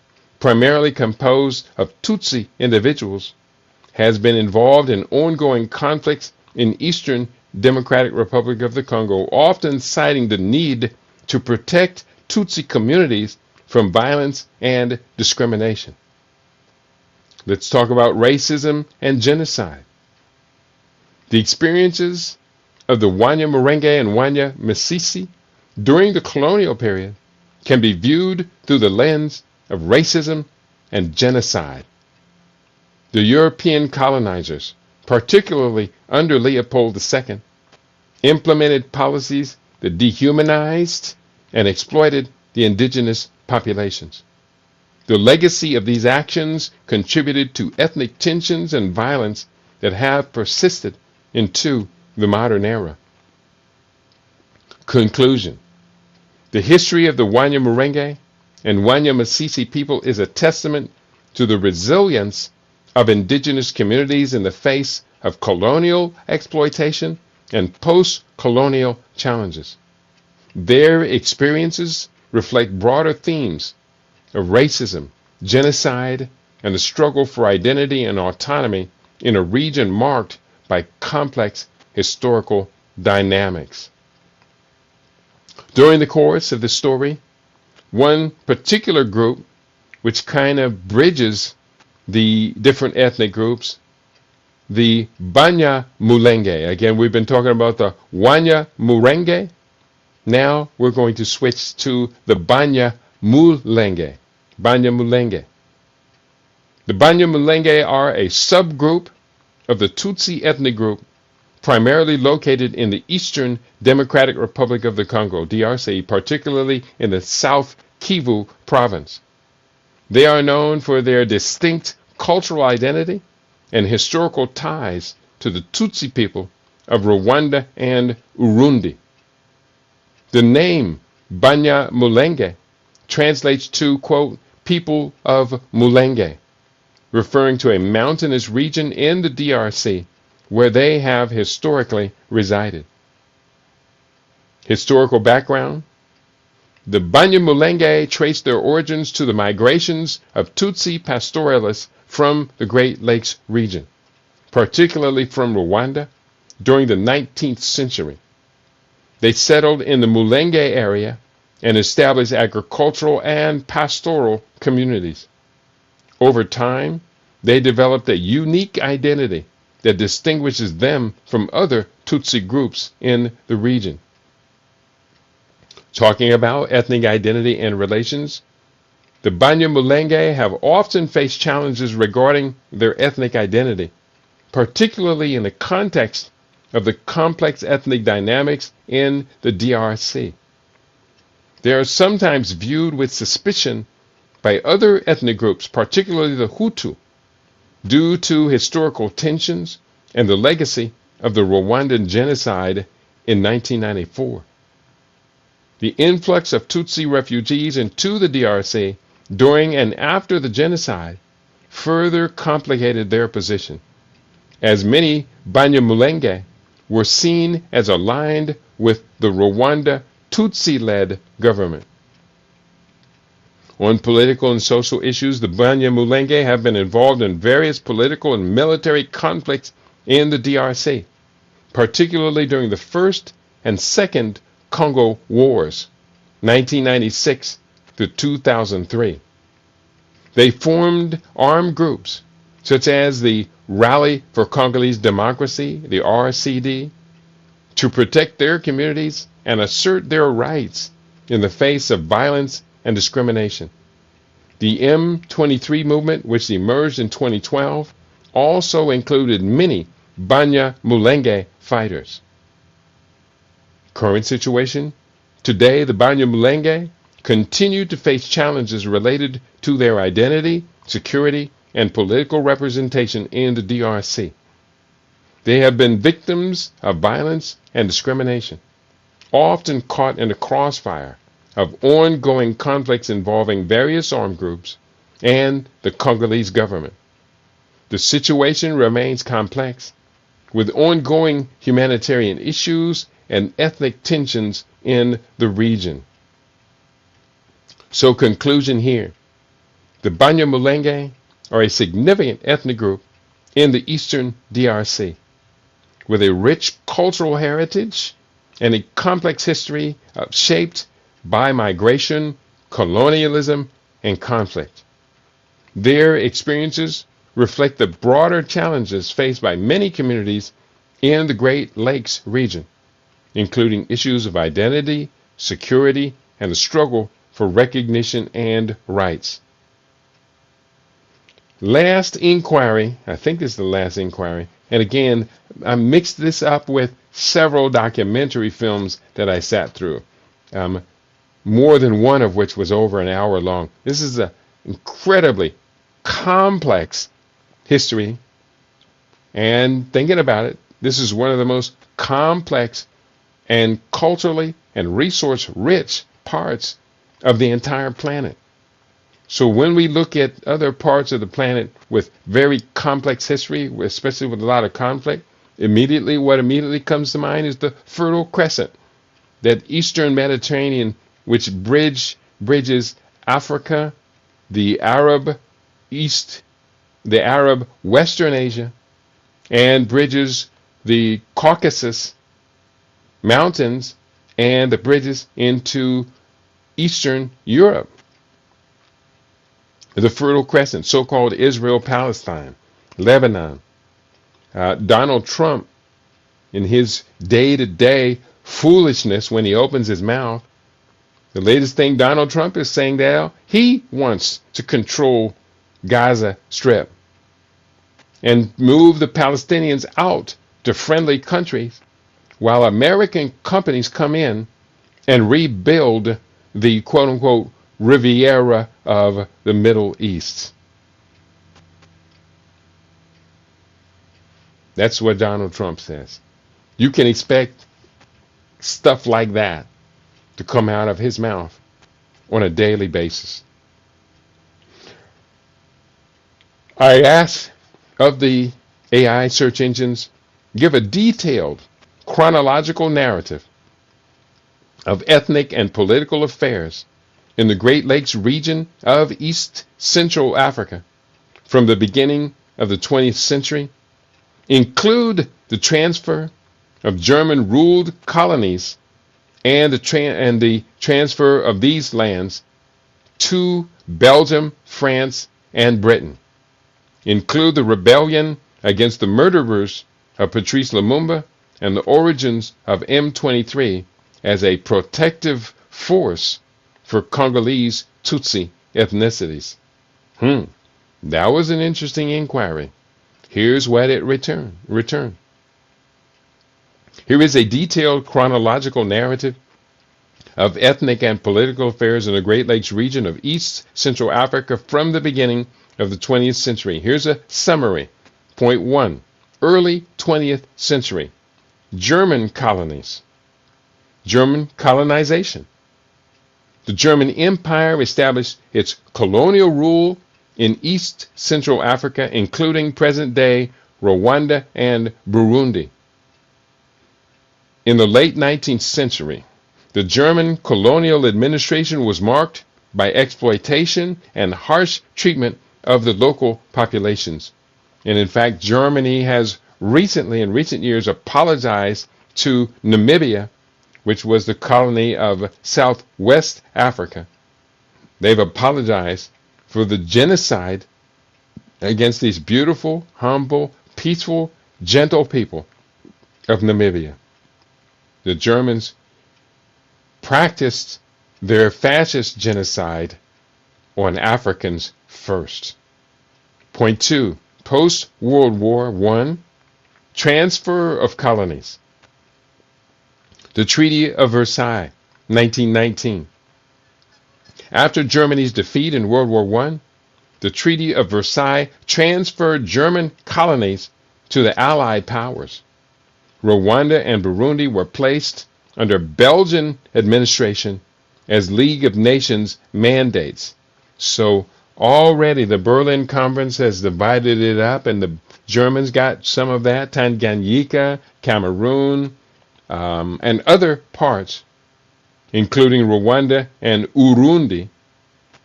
primarily composed of Tutsi individuals, has been involved in ongoing conflicts in Eastern Democratic Republic of the Congo, often citing the need to protect Tutsi communities from violence and discrimination. Let's talk about racism and genocide. The experiences of the Banyamulenge and Banyamulenge during the colonial period can be viewed through the lens of racism and genocide. The European colonizers, particularly under Leopold II, implemented policies that dehumanized and exploited the indigenous populations. The legacy of these actions contributed to ethnic tensions and violence that have persisted into the modern era. Conclusion. The history of the Banyamulenge and Banyamulenge people is a testament to the resilience of indigenous communities in the face of colonial exploitation and post-colonial challenges. Their experiences reflect broader themes of racism, genocide, and the struggle for identity and autonomy in a region marked by complex historical dynamics. During the course of the story, one particular group, which kind of bridges the different ethnic groups, the Banyamulenge. Again, we've been talking about the Banyamulenge. Now we're going to switch to the Banyamulenge. Banyamulenge. The Banyamulenge are a subgroup of the Tutsi ethnic group, primarily located in the Eastern Democratic Republic of the Congo, DRC, particularly in the South Kivu province. They are known for their distinct cultural identity and historical ties to the Tutsi people of Rwanda and Urundi. The name Banyamulenge translates to, quote, people of Mulenge, referring to a mountainous region in the DRC where they have historically resided. Historical background. The Banyamulenge trace their origins to the migrations of Tutsi pastoralists from the Great Lakes region, particularly from Rwanda during the 19th century. They settled in the Mulenge area and established agricultural and pastoral communities. Over time, they developed a unique identity that distinguishes them from other Tutsi groups in the region. Talking about ethnic identity and relations, the Banyamulenge have often faced challenges regarding their ethnic identity, particularly in the context of the complex ethnic dynamics in the DRC. They are sometimes viewed with suspicion by other ethnic groups, particularly the Hutu, due to historical tensions and the legacy of the Rwandan genocide in 1994. The influx of Tutsi refugees into the DRC during and after the genocide further complicated their position, as many Banyamulenge were seen as aligned with the Rwanda Tutsi-led government. On political and social issues, the Banyamulenge have been involved in various political and military conflicts in the DRC, particularly during the First and Second Congo Wars, 1996 to 2003. They formed armed groups such as the Rally for Congolese Democracy, the RCD, to protect their communities and assert their rights in the face of violence and discrimination. The M23 movement, which emerged in 2012, also included many Banyamulenge fighters. Current situation: today the Banyamulenge continue to face challenges related to their identity, security, and political representation in the DRC. They have been victims of violence and discrimination, often caught in the crossfire of ongoing conflicts involving various armed groups and the Congolese government. The situation remains complex, with ongoing humanitarian issues and ethnic tensions in the region. So, conclusion here: the Banyamulenge are a significant ethnic group in the eastern DRC, with a rich cultural heritage and a complex history shaped by migration, colonialism, and conflict. Their experiences reflect the broader challenges faced by many communities in the Great Lakes region, including issues of identity, security, and the struggle for recognition and rights. Last inquiry, I think this is the last inquiry, and again, I mixed this up with several documentary films that I sat through, more than one of which was over an hour long. This is an incredibly complex history, and thinking about it, this is one of the most complex and culturally and resource-rich parts of the entire planet. So when we look at other parts of the planet with very complex history, especially with a lot of conflict, what immediately comes to mind is the Fertile Crescent, that Eastern Mediterranean which bridges Africa, the Arab East, the Arab Western Asia, and bridges the Caucasus Mountains and the bridges into Eastern Europe. The Fertile Crescent, so-called Israel-Palestine, Lebanon. Donald Trump, in his day-to-day foolishness when he opens his mouth, the latest thing Donald Trump is saying that he wants to control Gaza Strip and move the Palestinians out to friendly countries while American companies come in and rebuild the quote-unquote Riviera of the Middle East. That's what Donald Trump says. You can expect stuff like that to come out of his mouth on a daily basis. I ask of the AI search engines, give a detailed chronological narrative of ethnic and political affairs in the Great Lakes region of East Central Africa from the beginning of the 20th century. Include the transfer of German-ruled colonies and the transfer of these lands to Belgium, France, and Britain. Include the rebellion against the murderers of Patrice Lumumba and the origins of M23 as a protective force for Congolese Tutsi ethnicities. That was an interesting inquiry. Here's what it returned. Here is a detailed chronological narrative of ethnic and political affairs in the Great Lakes region of East Central Africa from the beginning of the 20th century. Here's a summary. Point 1. Early 20th century. German colonies. German colonization. The German Empire established its colonial rule in East Central Africa, including present-day Rwanda and Burundi. In the late 19th century, the German colonial administration was marked by exploitation and harsh treatment of the local populations. And in fact, Germany has in recent years, apologized to Namibia, which was the colony of Southwest Africa. They've apologized for the genocide against these beautiful, humble, peaceful, gentle people of Namibia. The Germans practiced their fascist genocide on Africans first. Point 2. Post-World War I, transfer of colonies. The Treaty of Versailles, 1919. After Germany's defeat in World War I, the Treaty of Versailles transferred German colonies to the Allied powers. Rwanda and Burundi were placed under Belgian administration as League of Nations mandates. So already the Berlin Conference has divided it up, and the Germans got some of that, Tanganyika, Cameroon, and other parts, including Rwanda and Urundi.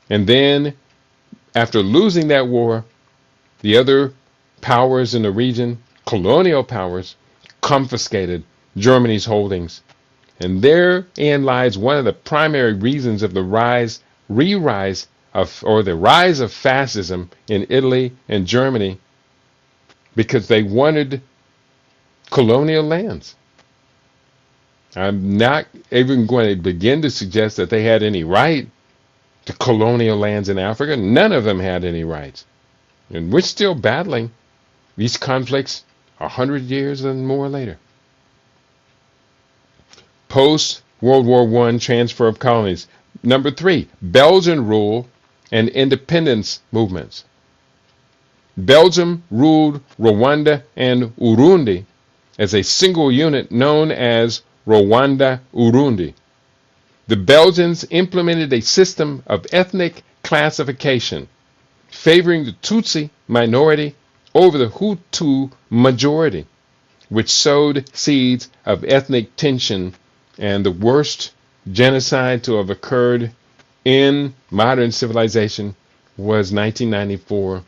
And then, after losing that war, the other powers in the region, colonial powers, confiscated Germany's holdings. And therein lies one of the primary reasons of the rise of fascism in Italy and Germany, because they wanted colonial lands. I'm not even going to begin to suggest that they had any right to colonial lands in Africa. None of them had any rights. And we're still battling these conflicts 100 years and more later. Post-World War I, transfer of colonies. Number 3, Belgian rule and independence movements. Belgium ruled Rwanda and Urundi as a single unit known as Rwanda-Urundi. The Belgians implemented a system of ethnic classification, favoring the Tutsi minority over the Hutu majority, which sowed seeds of ethnic tension, and the worst genocide to have occurred in modern civilization was 1994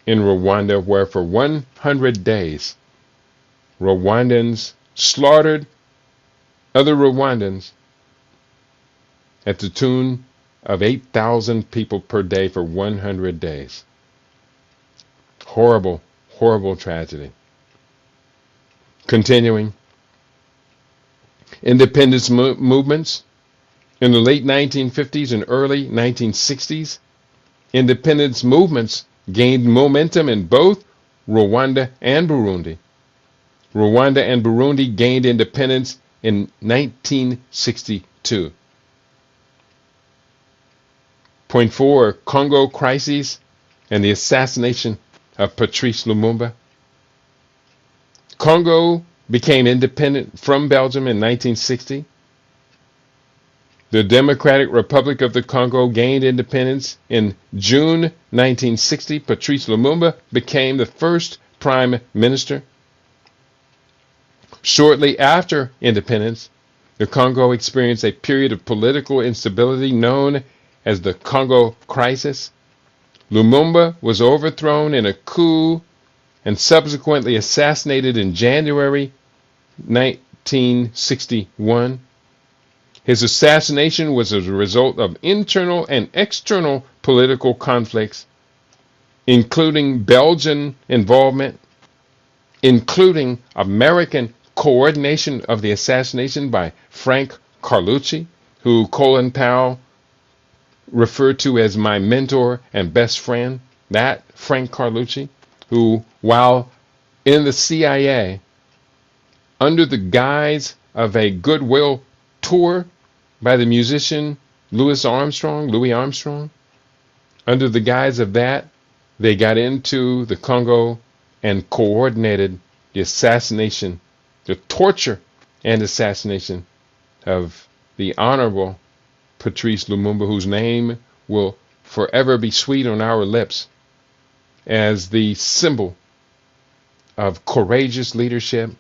in Rwanda, where for 100 days Rwandans slaughtered other Rwandans at the tune of 8,000 people per day for 100 days. Horrible, horrible tragedy. Continuing. Independence movements. In the late 1950s and early 1960s, independence movements gained momentum in both Rwanda and Burundi. Rwanda and Burundi gained independence in 1962. Point 4, Congo crises and the assassination of Patrice Lumumba. Congo became independent from Belgium in 1960. The Democratic Republic of the Congo gained independence in June 1960. Patrice Lumumba became the first prime minister. Shortly after independence, the Congo experienced a period of political instability known as the Congo crisis. Lumumba was overthrown in a coup and subsequently assassinated in January 1961. His assassination was as a result of internal and external political conflicts, including Belgian involvement, including American coordination of the assassination by Frank Carlucci, who Colin Powell referred to as my mentor and best friend. That Frank Carlucci, who, while in the CIA, under the guise of a goodwill tour by the musician Louis Armstrong, under the guise of that, they got into the Congo and coordinated the assassination, the torture and assassination of the Honorable Patrice Lumumba, whose name will forever be sweet on our lips as the symbol of courageous leadership,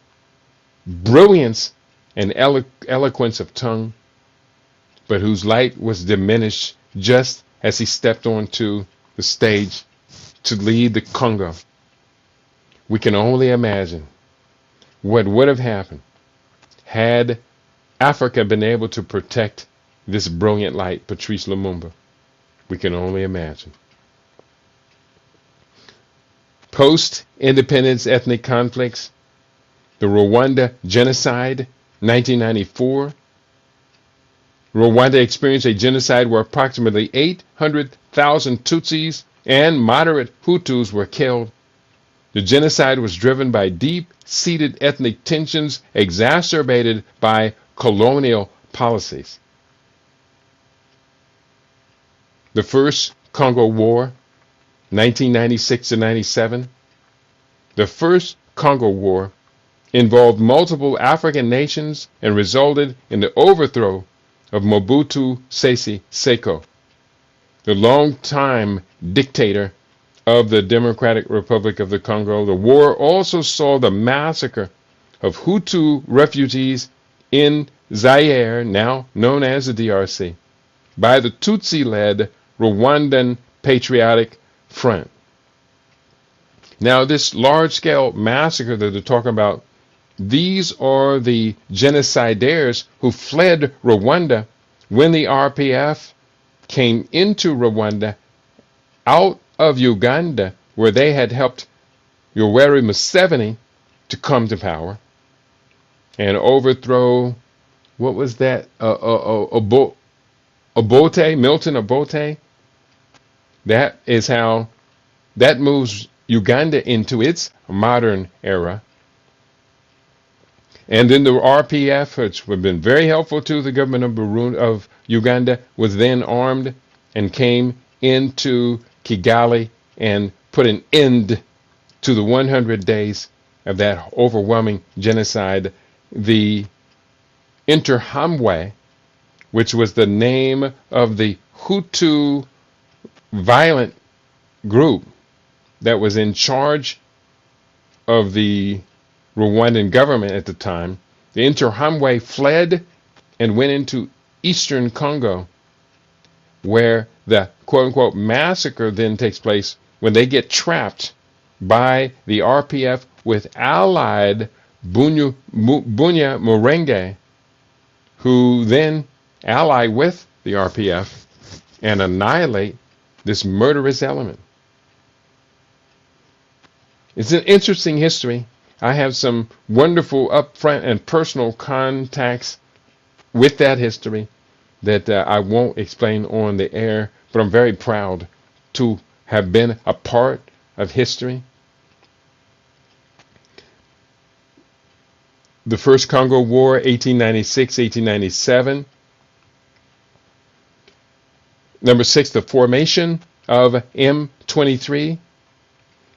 brilliance, and eloquence of tongue, but whose light was diminished just as he stepped onto the stage to lead the Congo. We can only imagine what would have happened had Africa been able to protect this brilliant light, Patrice Lumumba. We can only imagine. Post-independence ethnic conflicts, the Rwanda genocide, 1994. Rwanda experienced a genocide where approximately 800,000 Tutsis and moderate Hutus were killed. The genocide was driven by deep-seated ethnic tensions exacerbated by colonial policies. The First Congo War, 1996 to 97. The First Congo War involved multiple African nations and resulted in the overthrow of Mobutu Sese Seko, the longtime dictator of the Democratic Republic of the Congo. The war also saw the massacre of Hutu refugees in Zaire, now known as the DRC, by the Tutsi-led Rwandan Patriotic Front. Now, this large-scale massacre that they're talking about, these are the genocidaires who fled Rwanda when the RPF came into Rwanda out of Uganda, where they had helped Yoweri Museveni to come to power and overthrow, what was that? Milton Obote. That is how that moves Uganda into its modern era. And then the RPF, which have been very helpful to the government of Uganda, was then armed and came into Kigali and put an end to the 100 days of that overwhelming genocide. The Interahamwe, which was the name of the Hutu violent group that was in charge of the Rwandan government at the time, the Interahamwe fled and went into eastern Congo, where the quote-unquote massacre then takes place when they get trapped by the RPF with allied Bunya Murenge, who then ally with the RPF and annihilate this murderous element. It's an interesting history. I have some wonderful upfront and personal contacts with that history that I won't explain on the air, but I'm very proud to have been a part of history. The First Congo War, 1896, 1897. Number 6, the formation of M23.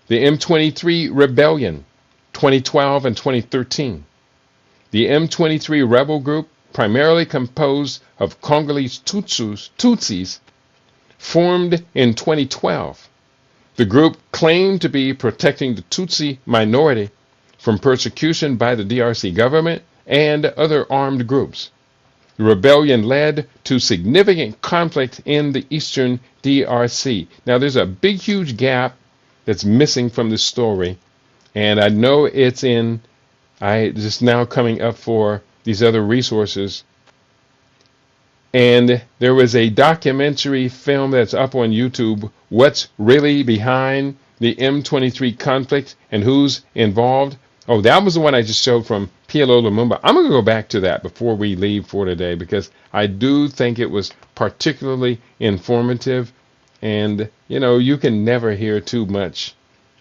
The M23 Rebellion, 2012 and 2013. The M23 rebel group, primarily composed of Congolese Tutsis, formed in 2012. The group claimed to be protecting the Tutsi minority from persecution by the DRC government and other armed groups. The rebellion led to significant conflict in the eastern DRC. Now, there's a big, huge gap that's missing from this story, and I know it's in, I just now coming up for these other resources. And there was a documentary film that's up on YouTube, What's Really Behind the M23 Conflict and Who's Involved. Oh, that was the one I just showed from PLO Lumumba. I'm going to go back to that before we leave for today, because I do think it was particularly informative. And, you know, you can never hear too much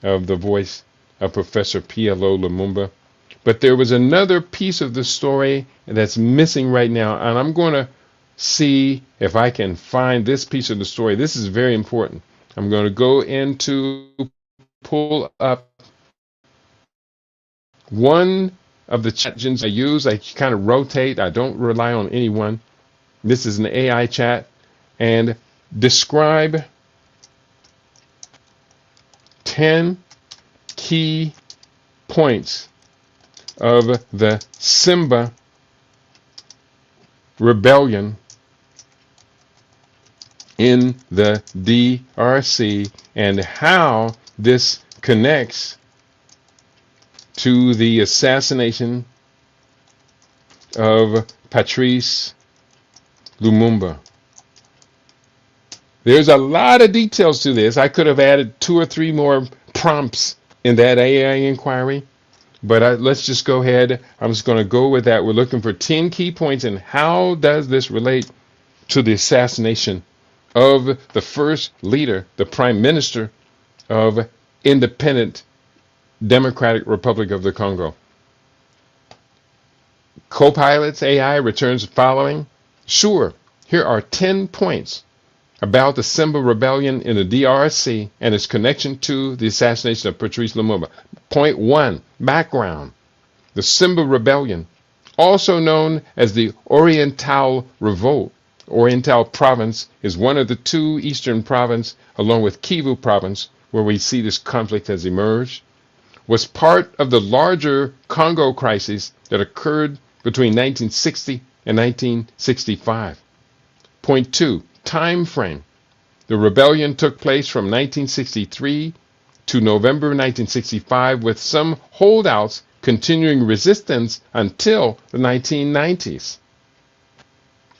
of the voice of Professor PLO Lumumba. But there was another piece of the story that's missing right now, and I'm going to see if I can find this piece of the story. This is very important. I'm going to go into pull up one of the chat engines I use. I kind of rotate. I don't rely on any one. This is an AI chat. And describe 10 key points of the Simba rebellion in the DRC and how this connects to the assassination of Patrice Lumumba. There's a lot of details to this. I could have added 2 or 3 more prompts in that AI inquiry. But let's just go ahead. I'm just going to go with that. We're looking for 10 key points, and how does this relate to the assassination of the first leader, the prime minister of independent Democratic Republic of the Congo. Copilot's AI returns the following. Sure, here are 10 points about the Simba rebellion in the DRC and its connection to the assassination of Patrice Lumumba. Point 1, background. The Simba rebellion, also known as the Oriental Revolt, Oriental province, is one of the two eastern provinces, along with Kivu province, where we see this conflict has emerged, was part of the larger Congo crisis that occurred between 1960 and 1965. Point 2, time frame. The rebellion took place from 1963 to November 1965, with some holdouts continuing resistance until the 1990s.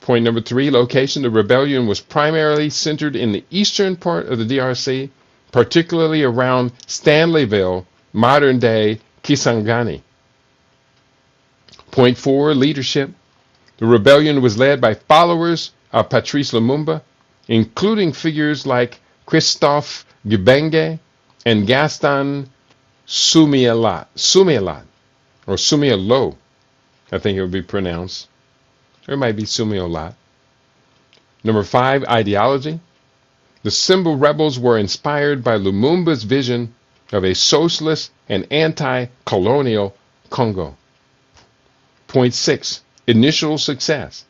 Point number 3, location. The rebellion was primarily centered in the eastern part of the DRC, particularly around Stanleyville, modern-day Kisangani. Point 4, leadership. The rebellion was led by followers of Patrice Lumumba, including figures like Christophe Gibenge and Gaston Sumialat, or Sumialo, I think it would be pronounced. Or it might be Sumialat. Number 5, ideology. The Simba rebels were inspired by Lumumba's vision of a socialist and anti-colonial Congo. Point 6, initial success.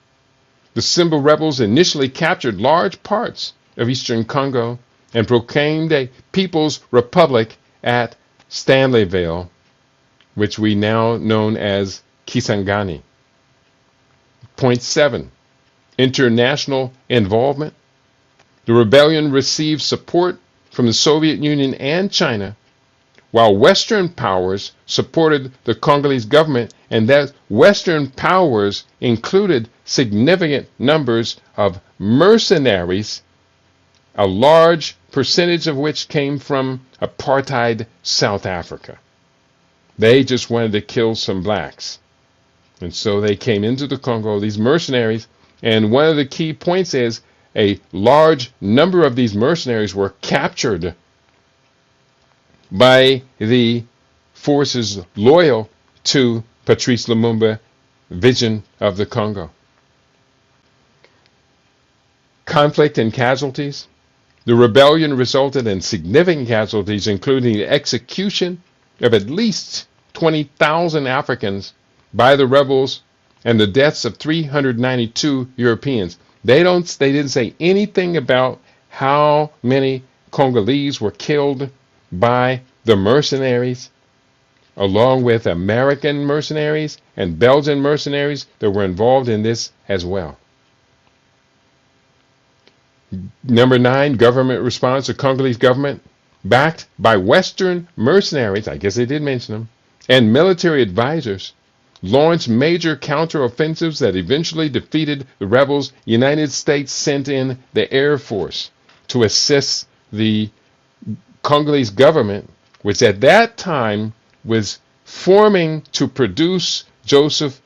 The Simba rebels initially captured large parts of eastern Congo and proclaimed a People's Republic at Stanleyville, which we now know as Kisangani. Point 7, international involvement. The rebellion received support from the Soviet Union and China, while Western powers supported the Congolese government, and that Western powers included significant numbers of mercenaries, a large percentage of which came from apartheid South Africa. They just wanted to kill some blacks. And so they came into the Congo, these mercenaries, and one of the key points is a large number of these mercenaries were captured by the forces loyal to Patrice Lumumba's vision of the Congo. Conflict and casualties. The rebellion resulted in significant casualties, including the execution of at least 20,000 Africans by the rebels and the deaths of 392 Europeans. They didn't say anything about how many Congolese were killed by the mercenaries, along with American mercenaries and Belgian mercenaries that were involved in this as well. Number 9, government response. The Congolese government, backed by Western mercenaries, I guess they did mention them, and military advisors, launched major counteroffensives that eventually defeated the rebels. United States sent in the Air Force to assist the Congolese government, which at that time was forming to produce Joseph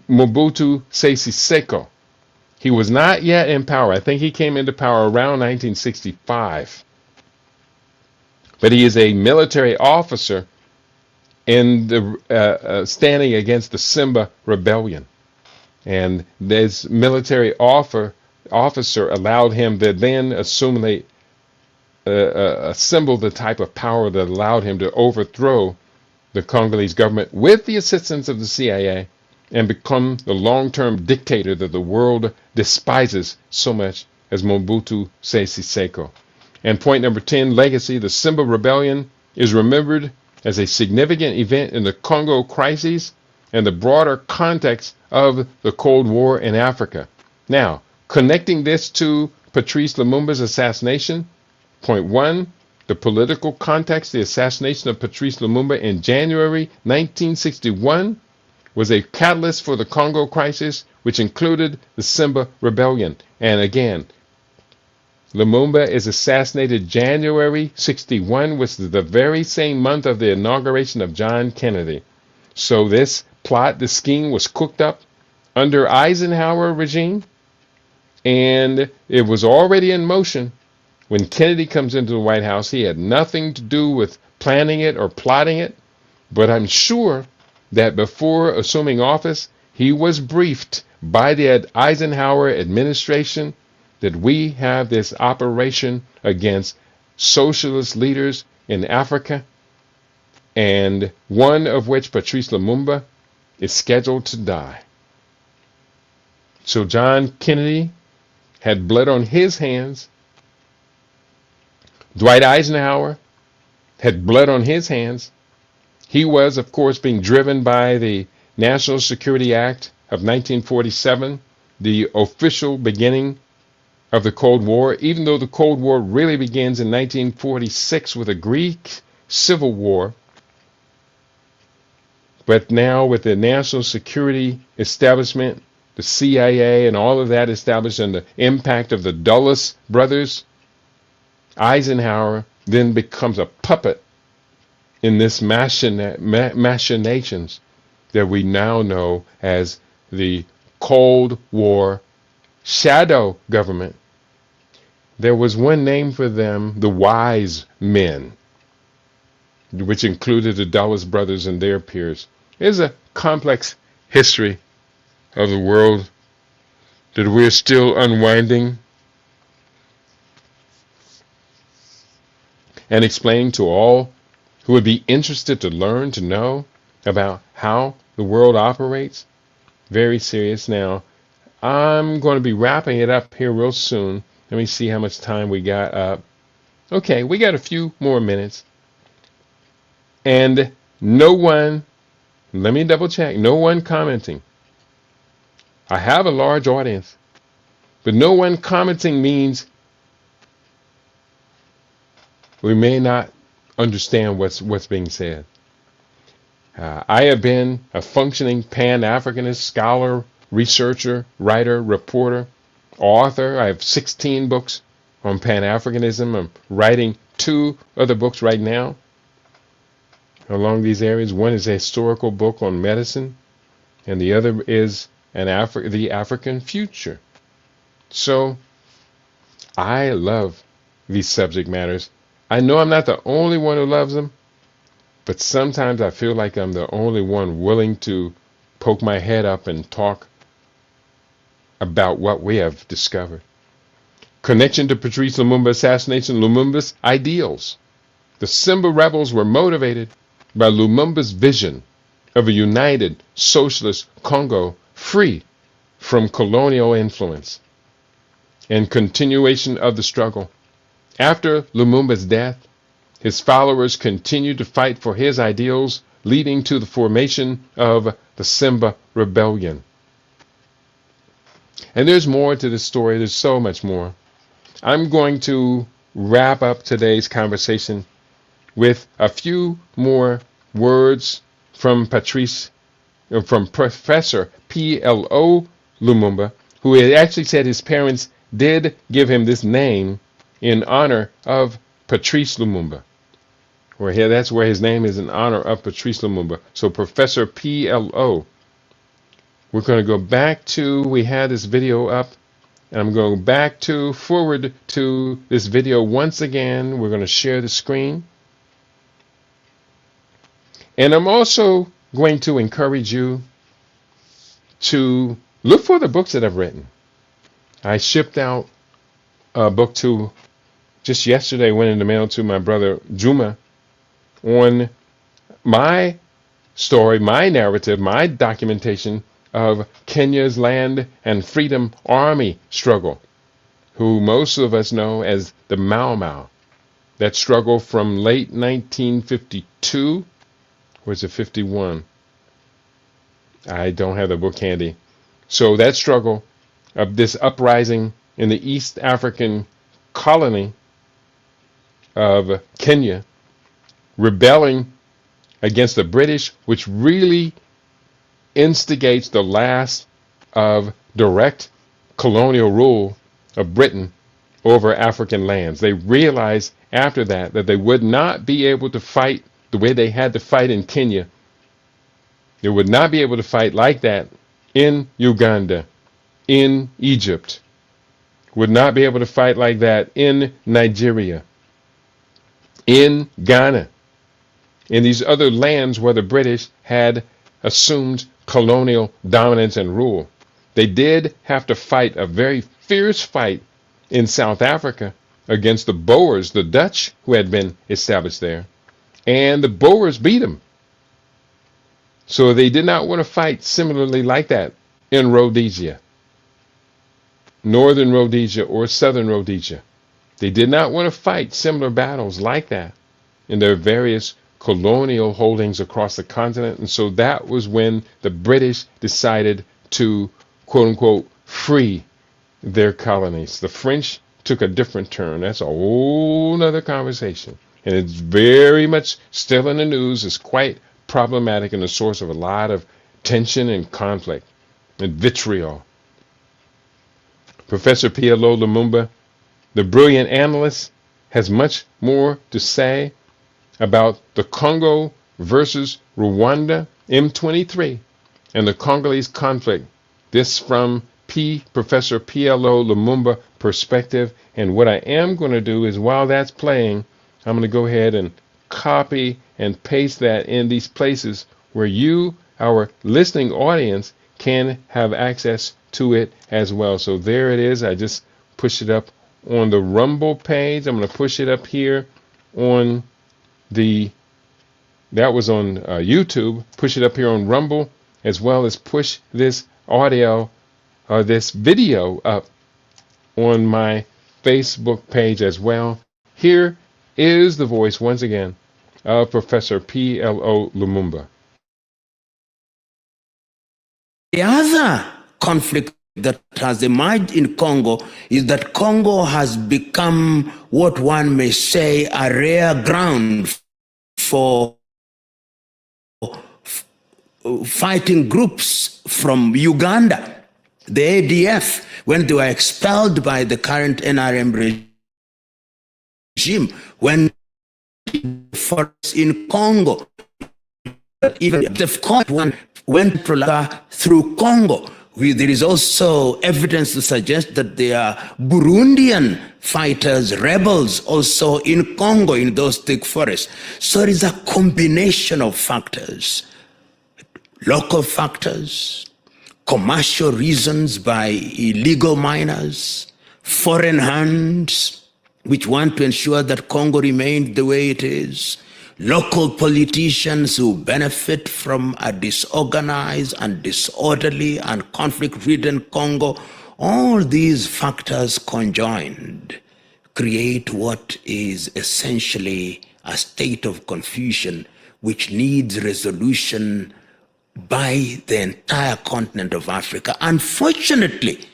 Mobutu Sese Seko. He was not yet in power. I think he came into power around 1965. But he is a military officer in the standing against the Simba rebellion. And this military officer allowed him to then assemble the type of power that allowed him to overthrow the Congolese government with the assistance of the CIA and become the long-term dictator that the world despises so much as Mobutu Sese Seko. And point number 10, legacy. The Simba rebellion is remembered as a significant event in the Congo crisis and the broader context of the Cold War in Africa. Now, connecting this to Patrice Lumumba's assassination, point 1, the political context. The assassination of Patrice Lumumba in January 1961 was a catalyst for the Congo crisis, which included the Simba rebellion. And again, Lumumba is assassinated January 61, which is the very same month of the inauguration of John Kennedy. So this plot, this scheme was cooked up under Eisenhower regime, and it was already in motion when Kennedy comes into the White House. He had nothing to do with planning it or plotting it, but I'm sure that before assuming office, he was briefed by the Eisenhower administration that we have this operation against socialist leaders in Africa, and one of which, Patrice Lumumba, is scheduled to die. So John Kennedy had blood on his hands. Dwight Eisenhower had blood on his hands. He was, of course, being driven by the National Security Act of 1947, the official beginning of the Cold War, even though the Cold War really begins in 1946 with a Greek Civil War. But now with the national security establishment, the CIA and all of that established, and the impact of the Dulles brothers, Eisenhower then becomes a puppet in this machinations that we now know as the Cold War shadow government. There was one name for them, the wise men, which included the Dulles brothers and their peers. There's a complex history of the world that we're still unwinding and explaining to all who would be interested to learn, to know about how the world operates. Very serious. Now, I'm going to be wrapping it up here real soon. Let me see how much time we got up. Okay, we got a few more minutes. And no one, let me double check, no one commenting. I have a large audience, but no one commenting means we may not understand what's being said. I have been a functioning Pan-Africanist scholar, researcher, writer, reporter, author. I have 16 books on Pan-Africanism. I'm writing 2 other books right now along these areas. One is a historical book on medicine, and the other is the African future. So I love these subject matters. I know I'm not the only one who loves them, but sometimes I feel like I'm the only one willing to poke my head up and talk about what we have discovered. Connection to Patrice Lumumba assassination, Lumumba's ideals. The Simba rebels were motivated by Lumumba's vision of a united socialist Congo free from colonial influence and continuation of the struggle. After Lumumba's death, his followers continued to fight for his ideals, leading to the formation of the Simba Rebellion. And there's more to this story. There's so much more. I'm going to wrap up today's conversation with a few more words from Professor P.L.O. Lumumba, who had actually said his parents did give him this name in honor of Patrice Lumumba. That's where his name is, in honor of Patrice Lumumba. So Professor P.L.O. We're going to go back to, we had this video up, and I'm going to go forward to this video once again. We're going to share the screen. And I'm also going to encourage you to look for the books that I've written. I shipped out a book just yesterday, went in the mail to my brother Juma on my story, my narrative, my documentation of Kenya's Land and Freedom Army struggle, who most of us know as the Mau Mau. That struggle from late 1952, or is it 51? I don't have the book handy. So that struggle of this uprising in the East African colony of Kenya, rebelling against the British, which really instigates the last of direct colonial rule of Britain over African lands. They realized after that that they would not be able to fight the way they had to fight in Kenya. They would not be able to fight like that in Uganda, in Egypt, would not be able to fight like that in Nigeria, in Ghana, in these other lands where the British had assumed colonial dominance and rule. They did have to fight a very fierce fight in South Africa against the Boers, the Dutch who had been established there. And the Boers beat them. So they did not want to fight similarly like that in Rhodesia, Northern Rhodesia or Southern Rhodesia. They did not want to fight similar battles like that in their various colonial holdings across the continent. And so that was when the British decided to, quote unquote, free their colonies. The French took a different turn. That's a whole other conversation. And it's very much still in the news. It's quite problematic and a source of a lot of tension and conflict and vitriol. Professor PLO Lumumba, the brilliant analyst, has much more to say about the Congo versus Rwanda M23 and the Congolese conflict. This from Professor PLO Lumumba perspective. And what I am going to do is, while that's playing, I'm going to go ahead and copy and paste that in these places where you, our listening audience, can have access to it as well. So there it is. I just pushed it up on the Rumble page. I'm going to push it up here on that was on YouTube. Push it up here on Rumble, as well as push this audio or this video up on my Facebook page as well. Here is the voice once again of Professor PLO Lumumba. The other conflict that has emerged in Congo is that Congo has become what one may say a rare ground for fighting groups from Uganda. The ADF, when they were expelled by the current NRM regime, when forests in Congo, even they've caught one went through Congo. There is also evidence to suggest that there are Burundian fighters, rebels also in Congo in those thick forests. So it is a combination of factors, local factors, commercial reasons by illegal miners, foreign hands, which want to ensure that Congo remains the way it is, local politicians who benefit from a disorganized and disorderly and conflict-ridden Congo. All these factors conjoined create what is essentially a state of confusion which needs resolution by the entire continent of Africa. Unfortunately,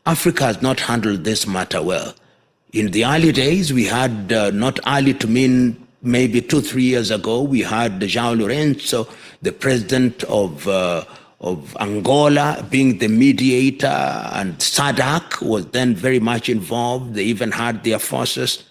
Africa has not handled this matter well. In the early days, we had, not early to mean maybe 2-3 years ago, we had João Lourenço, the president of Angola, being the mediator, and SADC was then very much involved. They even had their forces.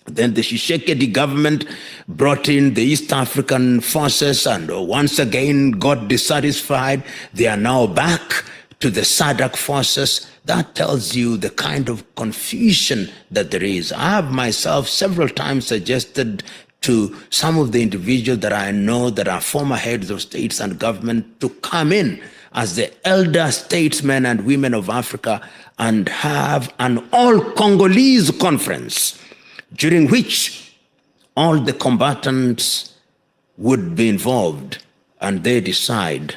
Then the Tshisekedi government brought in the East African forces and once again got dissatisfied. They are now back to the SADC forces. That tells you the kind of confusion that there is. I have myself several times suggested to some of the individuals that I know that are former heads of states and government to come in as the elder statesmen and women of Africa and have an all-Congolese conference during which all the combatants would be involved and they decide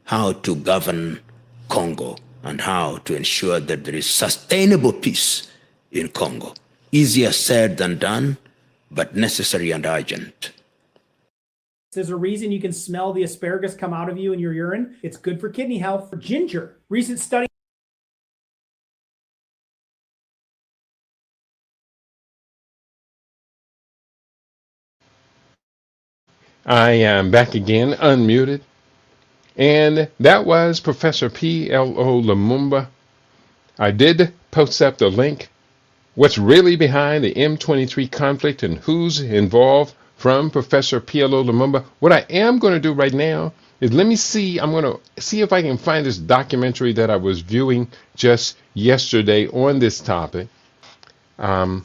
how to govern Congo and how to ensure that there is sustainable peace in Congo. Easier said than done, but necessary and urgent. There's a reason you can smell the asparagus come out of you in your urine. It's good for kidney health. For ginger, recent study. I am back again, unmuted. And that was Professor PLO Lumumba. I did post up the link what's really behind the M23 conflict and who's involved from Professor PLO Lumumba. What I am going to do right now is I'm going to see if I can find this documentary that I was viewing just yesterday on this topic. And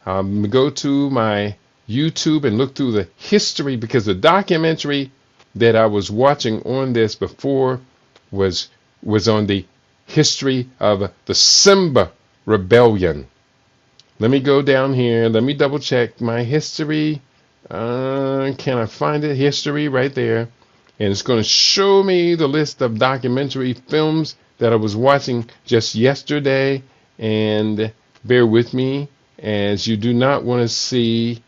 go to my YouTube and look through the history, because the documentary that I was watching on this before was on the history of the Simba Rebellion. Let me go down here. Let me double check my history. Can I find it? History right there. And it's going to show me the list of documentary films that I was watching just yesterday. And bear with me, as you do not want to see.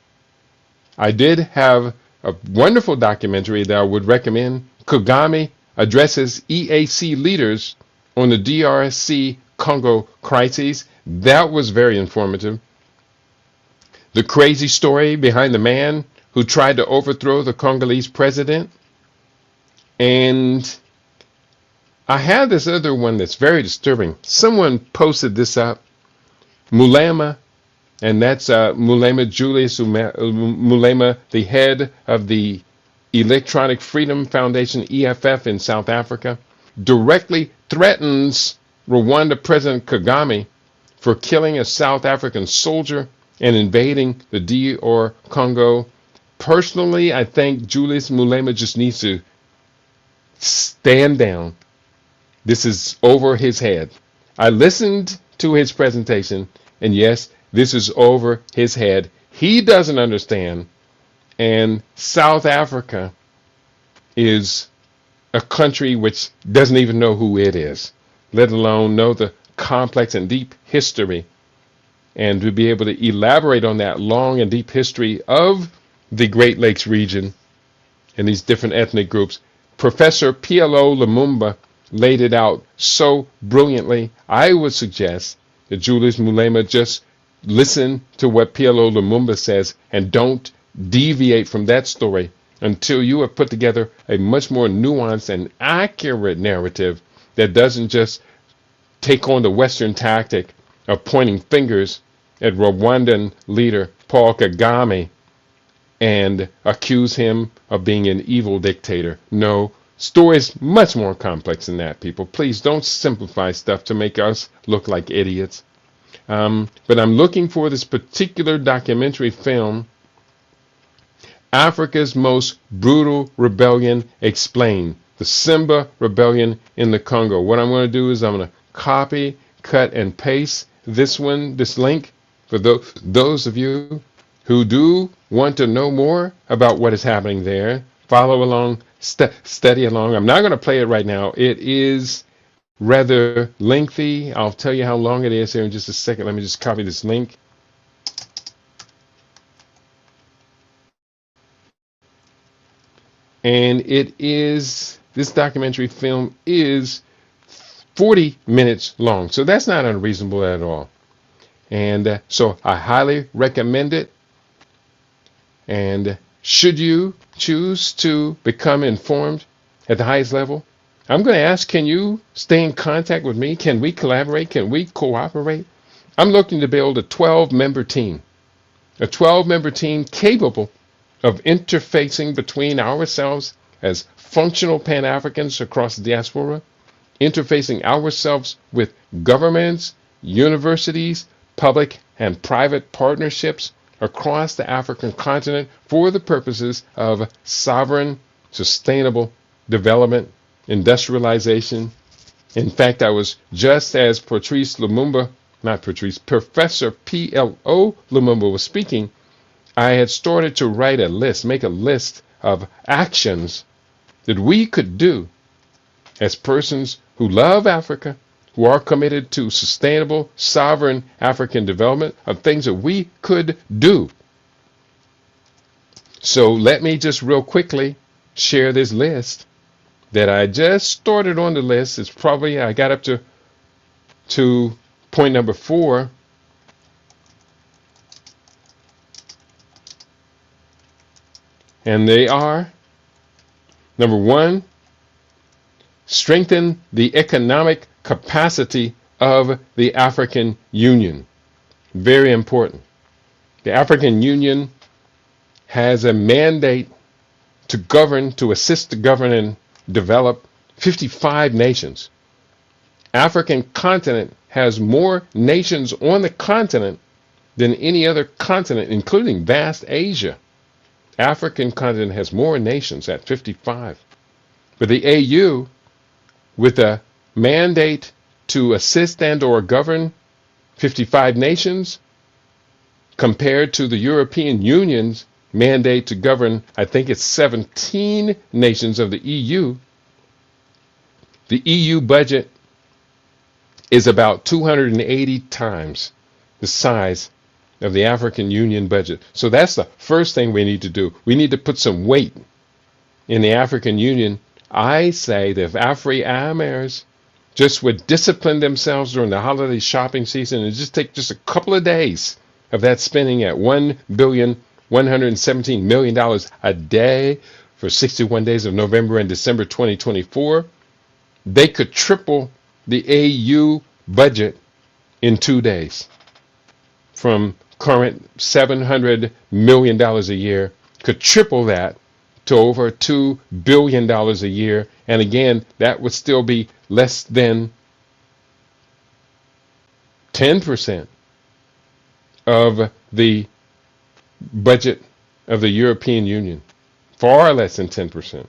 I did have a wonderful documentary that I would recommend. Kagame addresses EAC leaders on the DRC Congo crises. That was very informative. The crazy story behind the man who tried to overthrow the Congolese president. And I have this other one that's very disturbing. Someone posted this up. Mulema, and that's Mulema, Julius Mulema, the head of the Electronic Freedom Foundation, EFF, in South Africa, directly threatens Rwanda President Kagame for killing a South African soldier and invading the DR Congo. Personally, I think Julius Mulema just needs to stand down. This is over his head. I listened to his presentation, and yes, this is over his head. He doesn't understand, and South Africa is a country which doesn't even know who it is, let alone know the complex and deep history, and to be able to elaborate on that long and deep history of the Great Lakes region and these different ethnic groups. Professor PLO Lumumba laid it out so brilliantly. I would suggest that Julius Mulema just listen to what PLO Lumumba says and don't deviate from that story until you have put together a much more nuanced and accurate narrative that doesn't just take on the Western tactic of pointing fingers at Rwandan leader Paul Kagame and accuse him of being an evil dictator. No, story is much more complex than that, people. Please don't simplify stuff to make us look like idiots. But I'm looking for this particular documentary film, Africa's Most Brutal Rebellion Explained, the Simba Rebellion in the Congo. What I'm going to do is I'm going to copy, cut, and paste this link for those of you who do want to know more about what is happening there. Follow along, study along. I'm not going to play it right now. It is rather lengthy. I'll tell you how long it is here in just a second. Let me just copy this link. And this documentary film is 40 minutes long. So that's not unreasonable at all. And so I highly recommend it. And should you choose to become informed at the highest level, I'm going to ask, can you stay in contact with me? Can we collaborate? Can we cooperate? I'm looking to build a 12-member team, capable of interfacing between ourselves as functional Pan-Africans across the diaspora, interfacing ourselves with governments, universities, public and private partnerships across the African continent for the purposes of sovereign, sustainable development, industrialization. In fact, I was just as Professor PLO Lumumba was speaking, I had started to make a list of actions that we could do as persons who love Africa, who are committed to sustainable, sovereign African development, of things that we could do. So let me just real quickly share this list that I just started on the list. It's probably, I got up to point number 4. And they are, number 1, strengthen the economic capacity of the African Union. Very important. The African Union has a mandate to govern, to assist to govern and develop 55 nations. African continent has more nations on the continent than any other continent, including vast Asia. African continent has more nations at 55. But the AU, with a mandate to assist and or govern 55 nations, compared to the European Union's mandate to govern, I think it's 17 nations of the EU, the EU budget is about 280 times the size of the African Union budget. So that's the first thing we need to do. We need to put some weight in the African Union. I say that if Afri-Amers just would discipline themselves during the holiday shopping season and just take just a couple of days of that spending at $1,117,000,000 a day for 61 days of November and December 2024, they could triple the AU budget in 2 days. From current $700 million a year, could triple that to over $2 billion a year. And again, that would still be less than 10% of the budget of the European Union. Far less than 10%.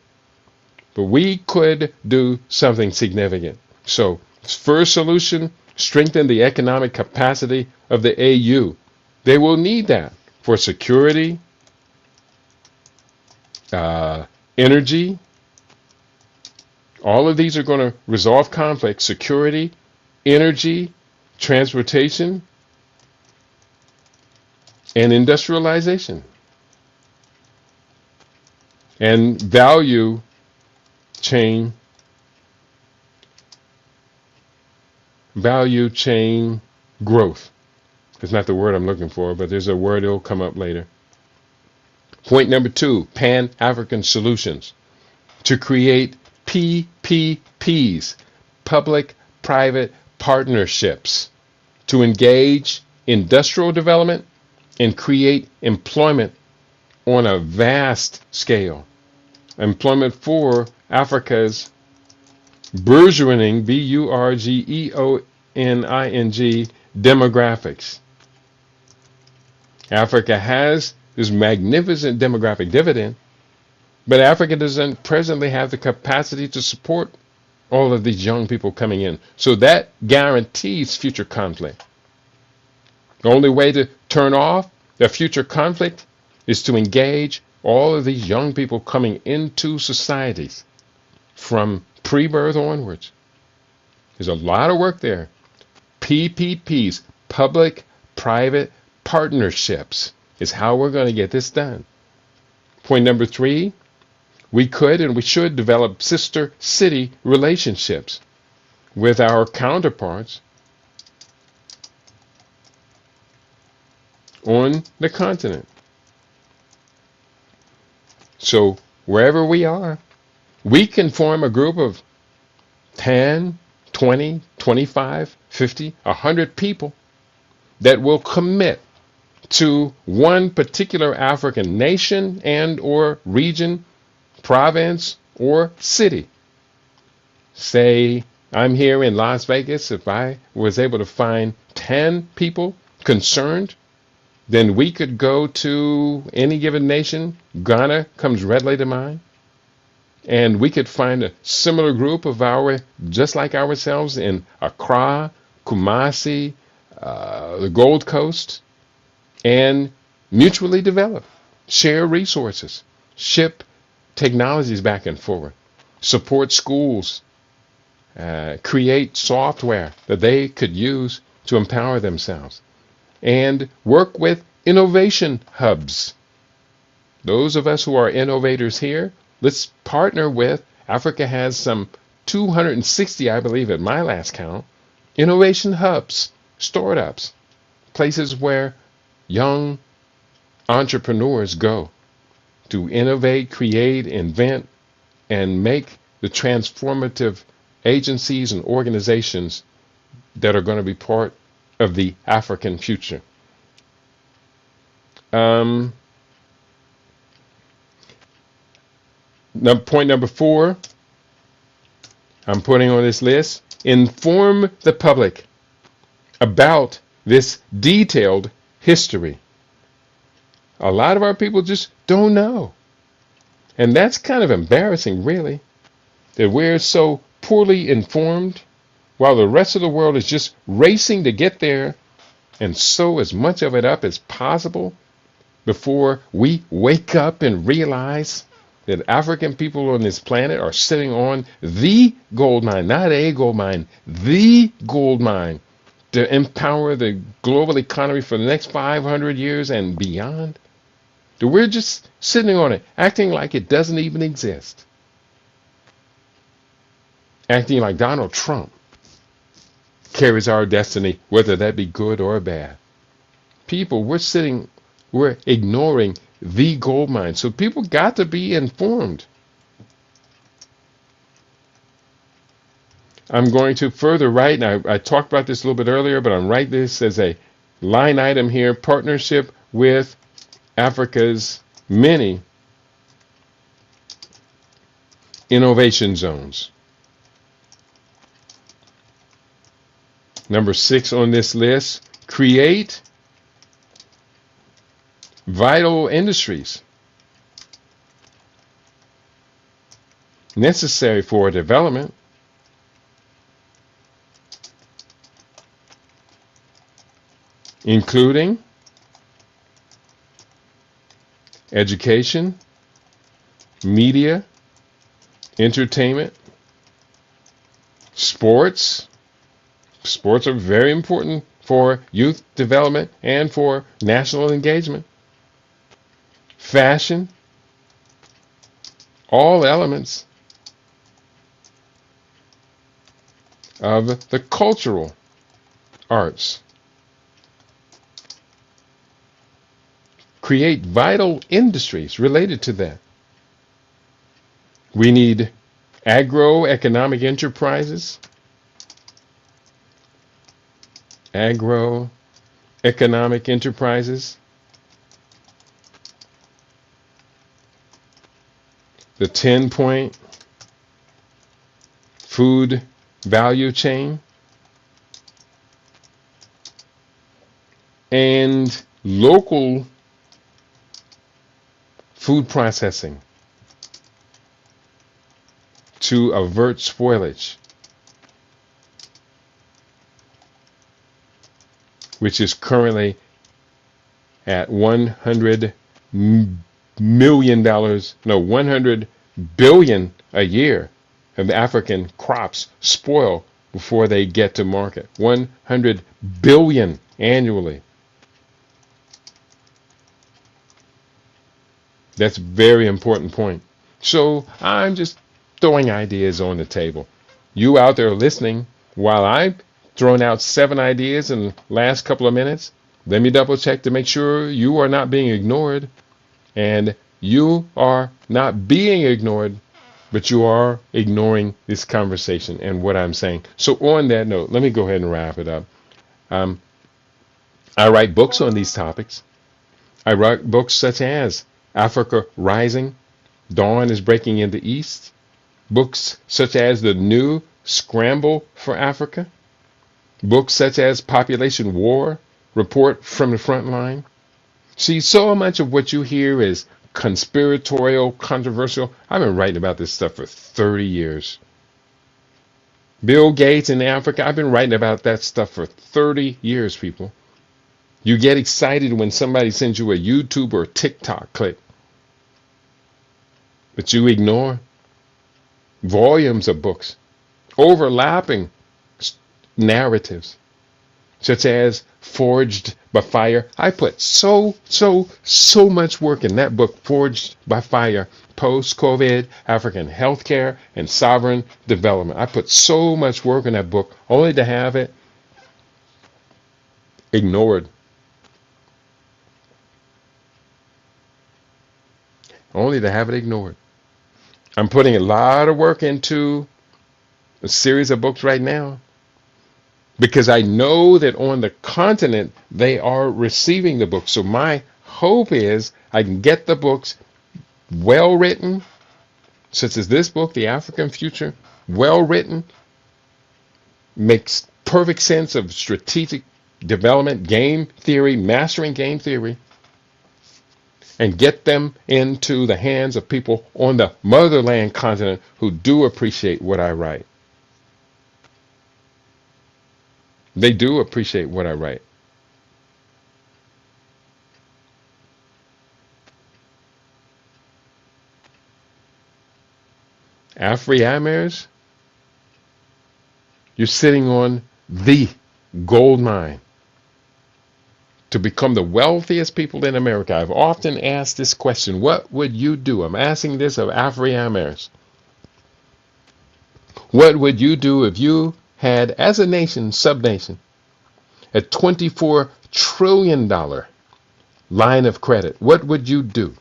But we could do something significant. So, first solution, strengthen the economic capacity of the AU. They will need that for security, energy. All of these are going to resolve conflict: security, energy, transportation, and industrialization. And value chain growth. It's not the word I'm looking for, but there's a word, it'll come up later. Point number 2, Pan-African solutions. To create PPPs, public-private partnerships, to engage industrial development and create employment on a vast scale. Employment for Africa's burgeoning, burgeoning demographics. Africa has this magnificent demographic dividend, but Africa doesn't presently have the capacity to support all of these young people coming in. So that guarantees future conflict. The only way to turn off the future conflict is to engage all of these young people coming into societies from pre-birth onwards. There's a lot of work there. PPPs, public-private partnerships, is how we're going to get this done. Point number 3, we could and we should develop sister city relationships with our counterparts on the continent. So wherever we are, we can form a group of 10, 20, 25, 50, 100 people that will commit to one particular African nation and or region, province, or city. Say, I'm here in Las Vegas. If I was able to find 10 people concerned, then we could go to any given nation. Ghana comes readily to mind. And we could find a similar group of just like ourselves in Accra, Kumasi, the Gold Coast, and mutually develop, share resources, ship technologies back and forward, support schools, create software that they could use to empower themselves, and work with innovation hubs. Those of us who are innovators here, let's partner with, Africa has some 260, I believe at my last count, innovation hubs, startups, places where young entrepreneurs go to innovate, create, invent, and make the transformative agencies and organizations that are going to be part of the African future. Point number 4, I'm putting on this list: inform the public about this detailed history. A lot of our people just don't know. And that's kind of embarrassing, really, that we're so poorly informed while the rest of the world is just racing to get there and sew as much of it up as possible before we wake up and realize that African people on this planet are sitting on the gold mine, not a gold mine, the gold mine to empower the global economy for the next 500 years and beyond. That we're just sitting on it, acting like it doesn't even exist. Acting like Donald Trump carries our destiny, whether that be good or bad. People, we're ignoring the gold mine. So people got to be informed. I'm going to further write, and I talked about this a little bit earlier, but I'm writing this as a line item here: partnership with Africa's many innovation zones. Number 6 on this list: create vital industries necessary for development, including education, media, entertainment, sports. Sports are very important for youth development and for national engagement. Fashion, all elements of the cultural arts. Create vital industries related to that. We need agroeconomic enterprises, agroeconomic enterprises, the 10-point food value chain, and local food processing to avert spoilage, which is currently at $100 billion a year of African crops spoil before they get to market. 100 billion annually. That's a very important point. So I'm just throwing ideas on the table. You out there listening, while I've thrown out 7 ideas in the last couple of minutes, let me double check to make sure you are not being ignored. And you are not being ignored, but you are ignoring this conversation and what I'm saying. So on that note, let me go ahead and wrap it up. I write books on these topics. I write books such as Africa Rising, Dawn is Breaking in the East. Books such as The New Scramble for Africa. Books such as Population War, Report from the Front Line. See, so much of what you hear is conspiratorial, controversial. I've been writing about this stuff for 30 years. Bill Gates in Africa, I've been writing about that stuff for 30 years, people. You get excited when somebody sends you a YouTube or TikTok clip, but you ignore volumes of books, overlapping narratives, such as Forged by Fire. I put so much work in that book, Forged by Fire, Post-COVID African Healthcare and Sovereign Development. I put so much work in that book only to have it ignored. Only to have it ignored. I'm putting a lot of work into a series of books right now because I know that on the continent they are receiving the books. So my hope is I can get the books well written, such as this book, The African Future, well written, makes perfect sense of strategic development, game theory, mastering game theory, and get them into the hands of people on the motherland continent who do appreciate what I write. They do appreciate what I write. Afri-Amers, you're sitting on the gold mine to become the wealthiest people in America. I've often asked this question, what would you do? I'm asking this of Afri-Amers. What would you do if you had, as a nation, sub-nation, a $24 trillion line of credit? What would you do?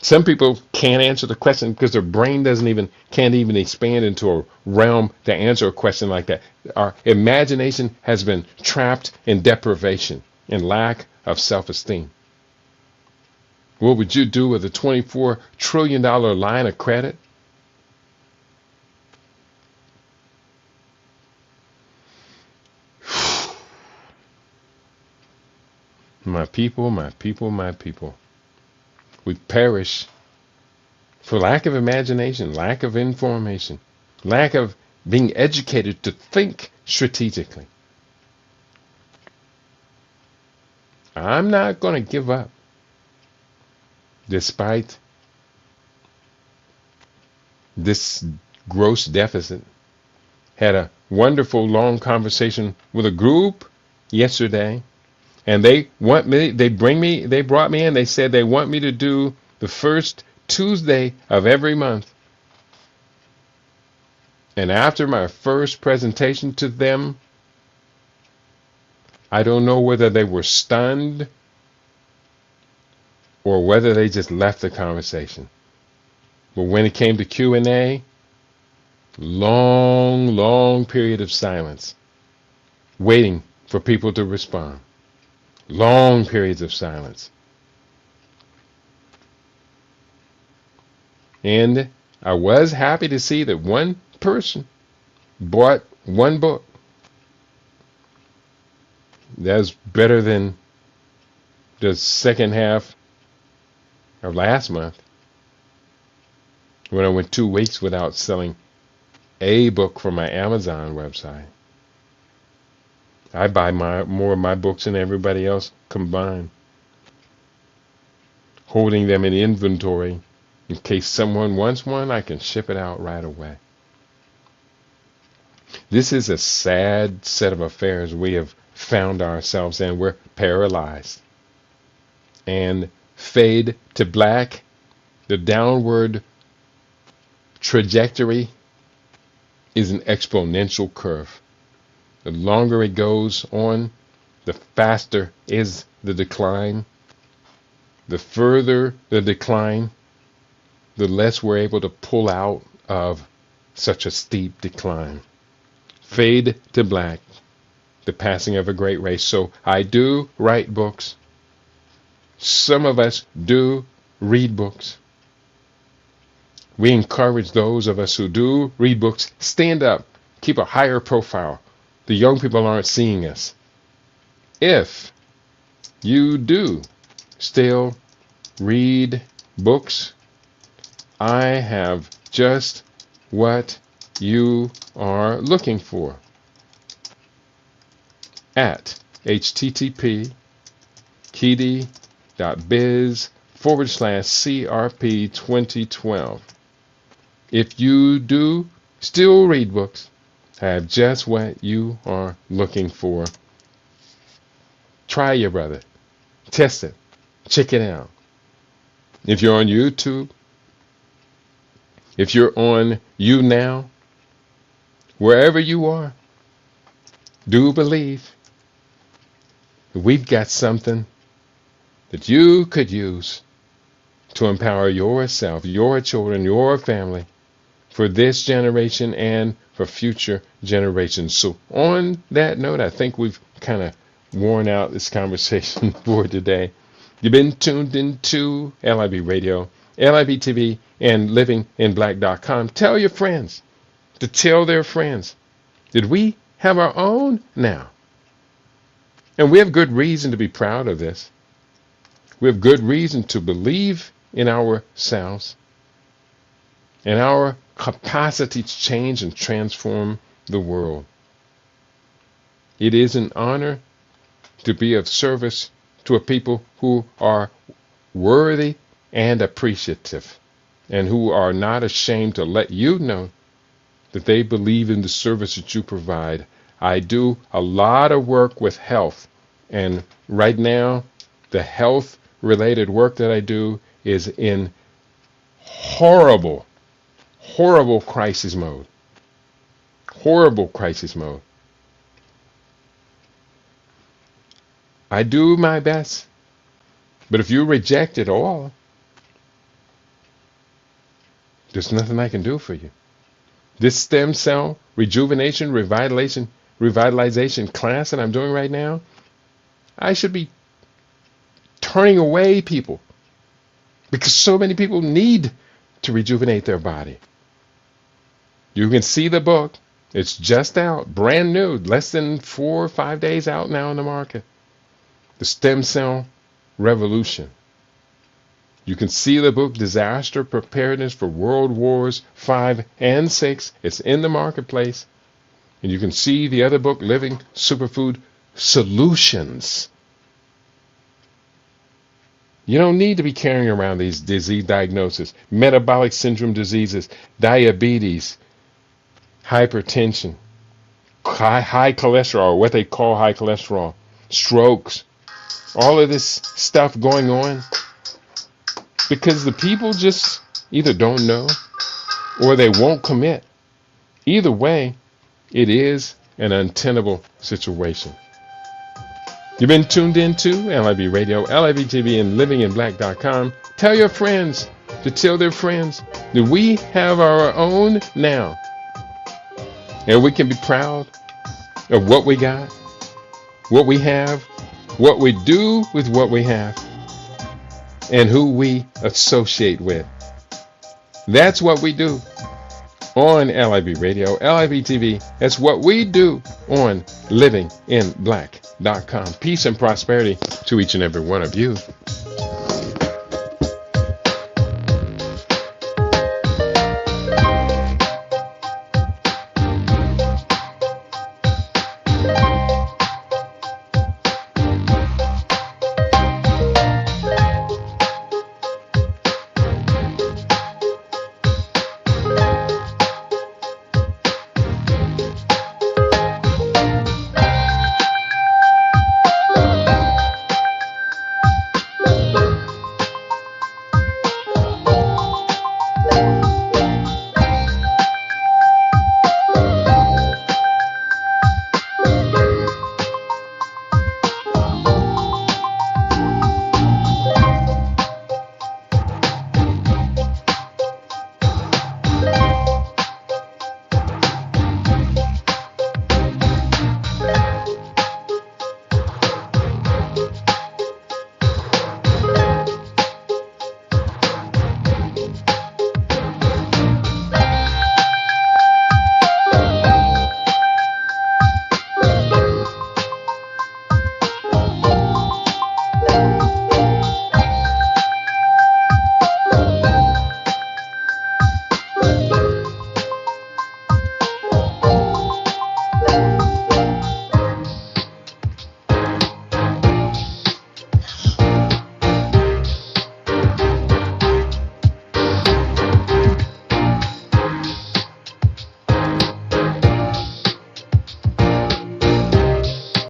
Some people can't answer the question because their brain can't even expand into a realm to answer a question like that. Our imagination has been trapped in deprivation and lack of self-esteem. What would you do with a $24 trillion line of credit? My people, my people, my people. We perish for lack of imagination, lack of information, lack of being educated to think strategically. I'm not going to give up despite this gross deficit. Had a wonderful long conversation with a group yesterday. And they brought me in, they said they want me to do the first Tuesday of every month. And after my first presentation to them, I don't know whether they were stunned or whether they just left the conversation. But when it came to Q&A, long period of silence, waiting for people to respond. Long periods of silence. And I was happy to see that one person bought one book. That's better than the second half of last month, when I went 2 weeks without selling a book from my Amazon website. I buy more of my books than everybody else combined, holding them in inventory in case someone wants one. I can ship it out right away. This is a sad set of affairs we have found ourselves in. We're paralyzed and fade to black. The downward trajectory is an exponential curve. The longer it goes on, the faster is the decline. The further the decline, the less we're able to pull out of such a steep decline. Fade to black, the passing of a great race. So I do write books. Some of us do read books. We encourage those of us who do read books, stand up, keep a higher profile. The young people aren't seeing us. If you do still read books, I have just what you are looking for. At http://kidi.biz/CRP 2012. If you do still read books, I have just what you are looking for. Try your brother. Test it. Check it out. If you're on YouTube, if you're on YouNow, wherever you are, do believe we've got something that you could use to empower yourself, your children, your family for this generation and for future generations. So on that note, I think we've kind of worn out this conversation for today. You've been tuned into LIB Radio, LIB TV, and livinginblack.com. Tell your friends to tell their friends that we have our own now. And we have good reason to be proud of this. We have good reason to believe in ourselves and our capacity to change and transform the world. It is an honor to be of service to a people who are worthy and appreciative, and who are not ashamed to let you know that they believe in the service that you provide. I do a lot of work with health, and right now the health related work that I do is in horrible crisis mode. Horrible crisis mode. I do my best, but if you reject it all, there's nothing I can do for you. This stem cell rejuvenation, revitalization class that I'm doing right now, I should be turning away people because so many people need to rejuvenate their body. You can see the book. It's just out, brand new, less than 4 or 5 days out now in the market. The Stem Cell Revolution. You can see the book, Disaster Preparedness for World Wars 5 and 6. It's in the marketplace. And you can see the other book, Living Superfood Solutions. You don't need to be carrying around these disease diagnoses, metabolic syndrome diseases, diabetes, hypertension, high cholesterol, what they call high cholesterol, strokes, all of this stuff going on because the people just either don't know or they won't commit. Either way, it is an untenable situation. You've been tuned into LIB Radio, LIB TV, and livinginblack.com. Tell your friends to tell their friends that we have our own now. And we can be proud of what we got, what we have, what we do with what we have, and who we associate with. That's what we do on LIB Radio, LIB TV. That's what we do on livinginblack.com. Peace and prosperity to each and every one of you.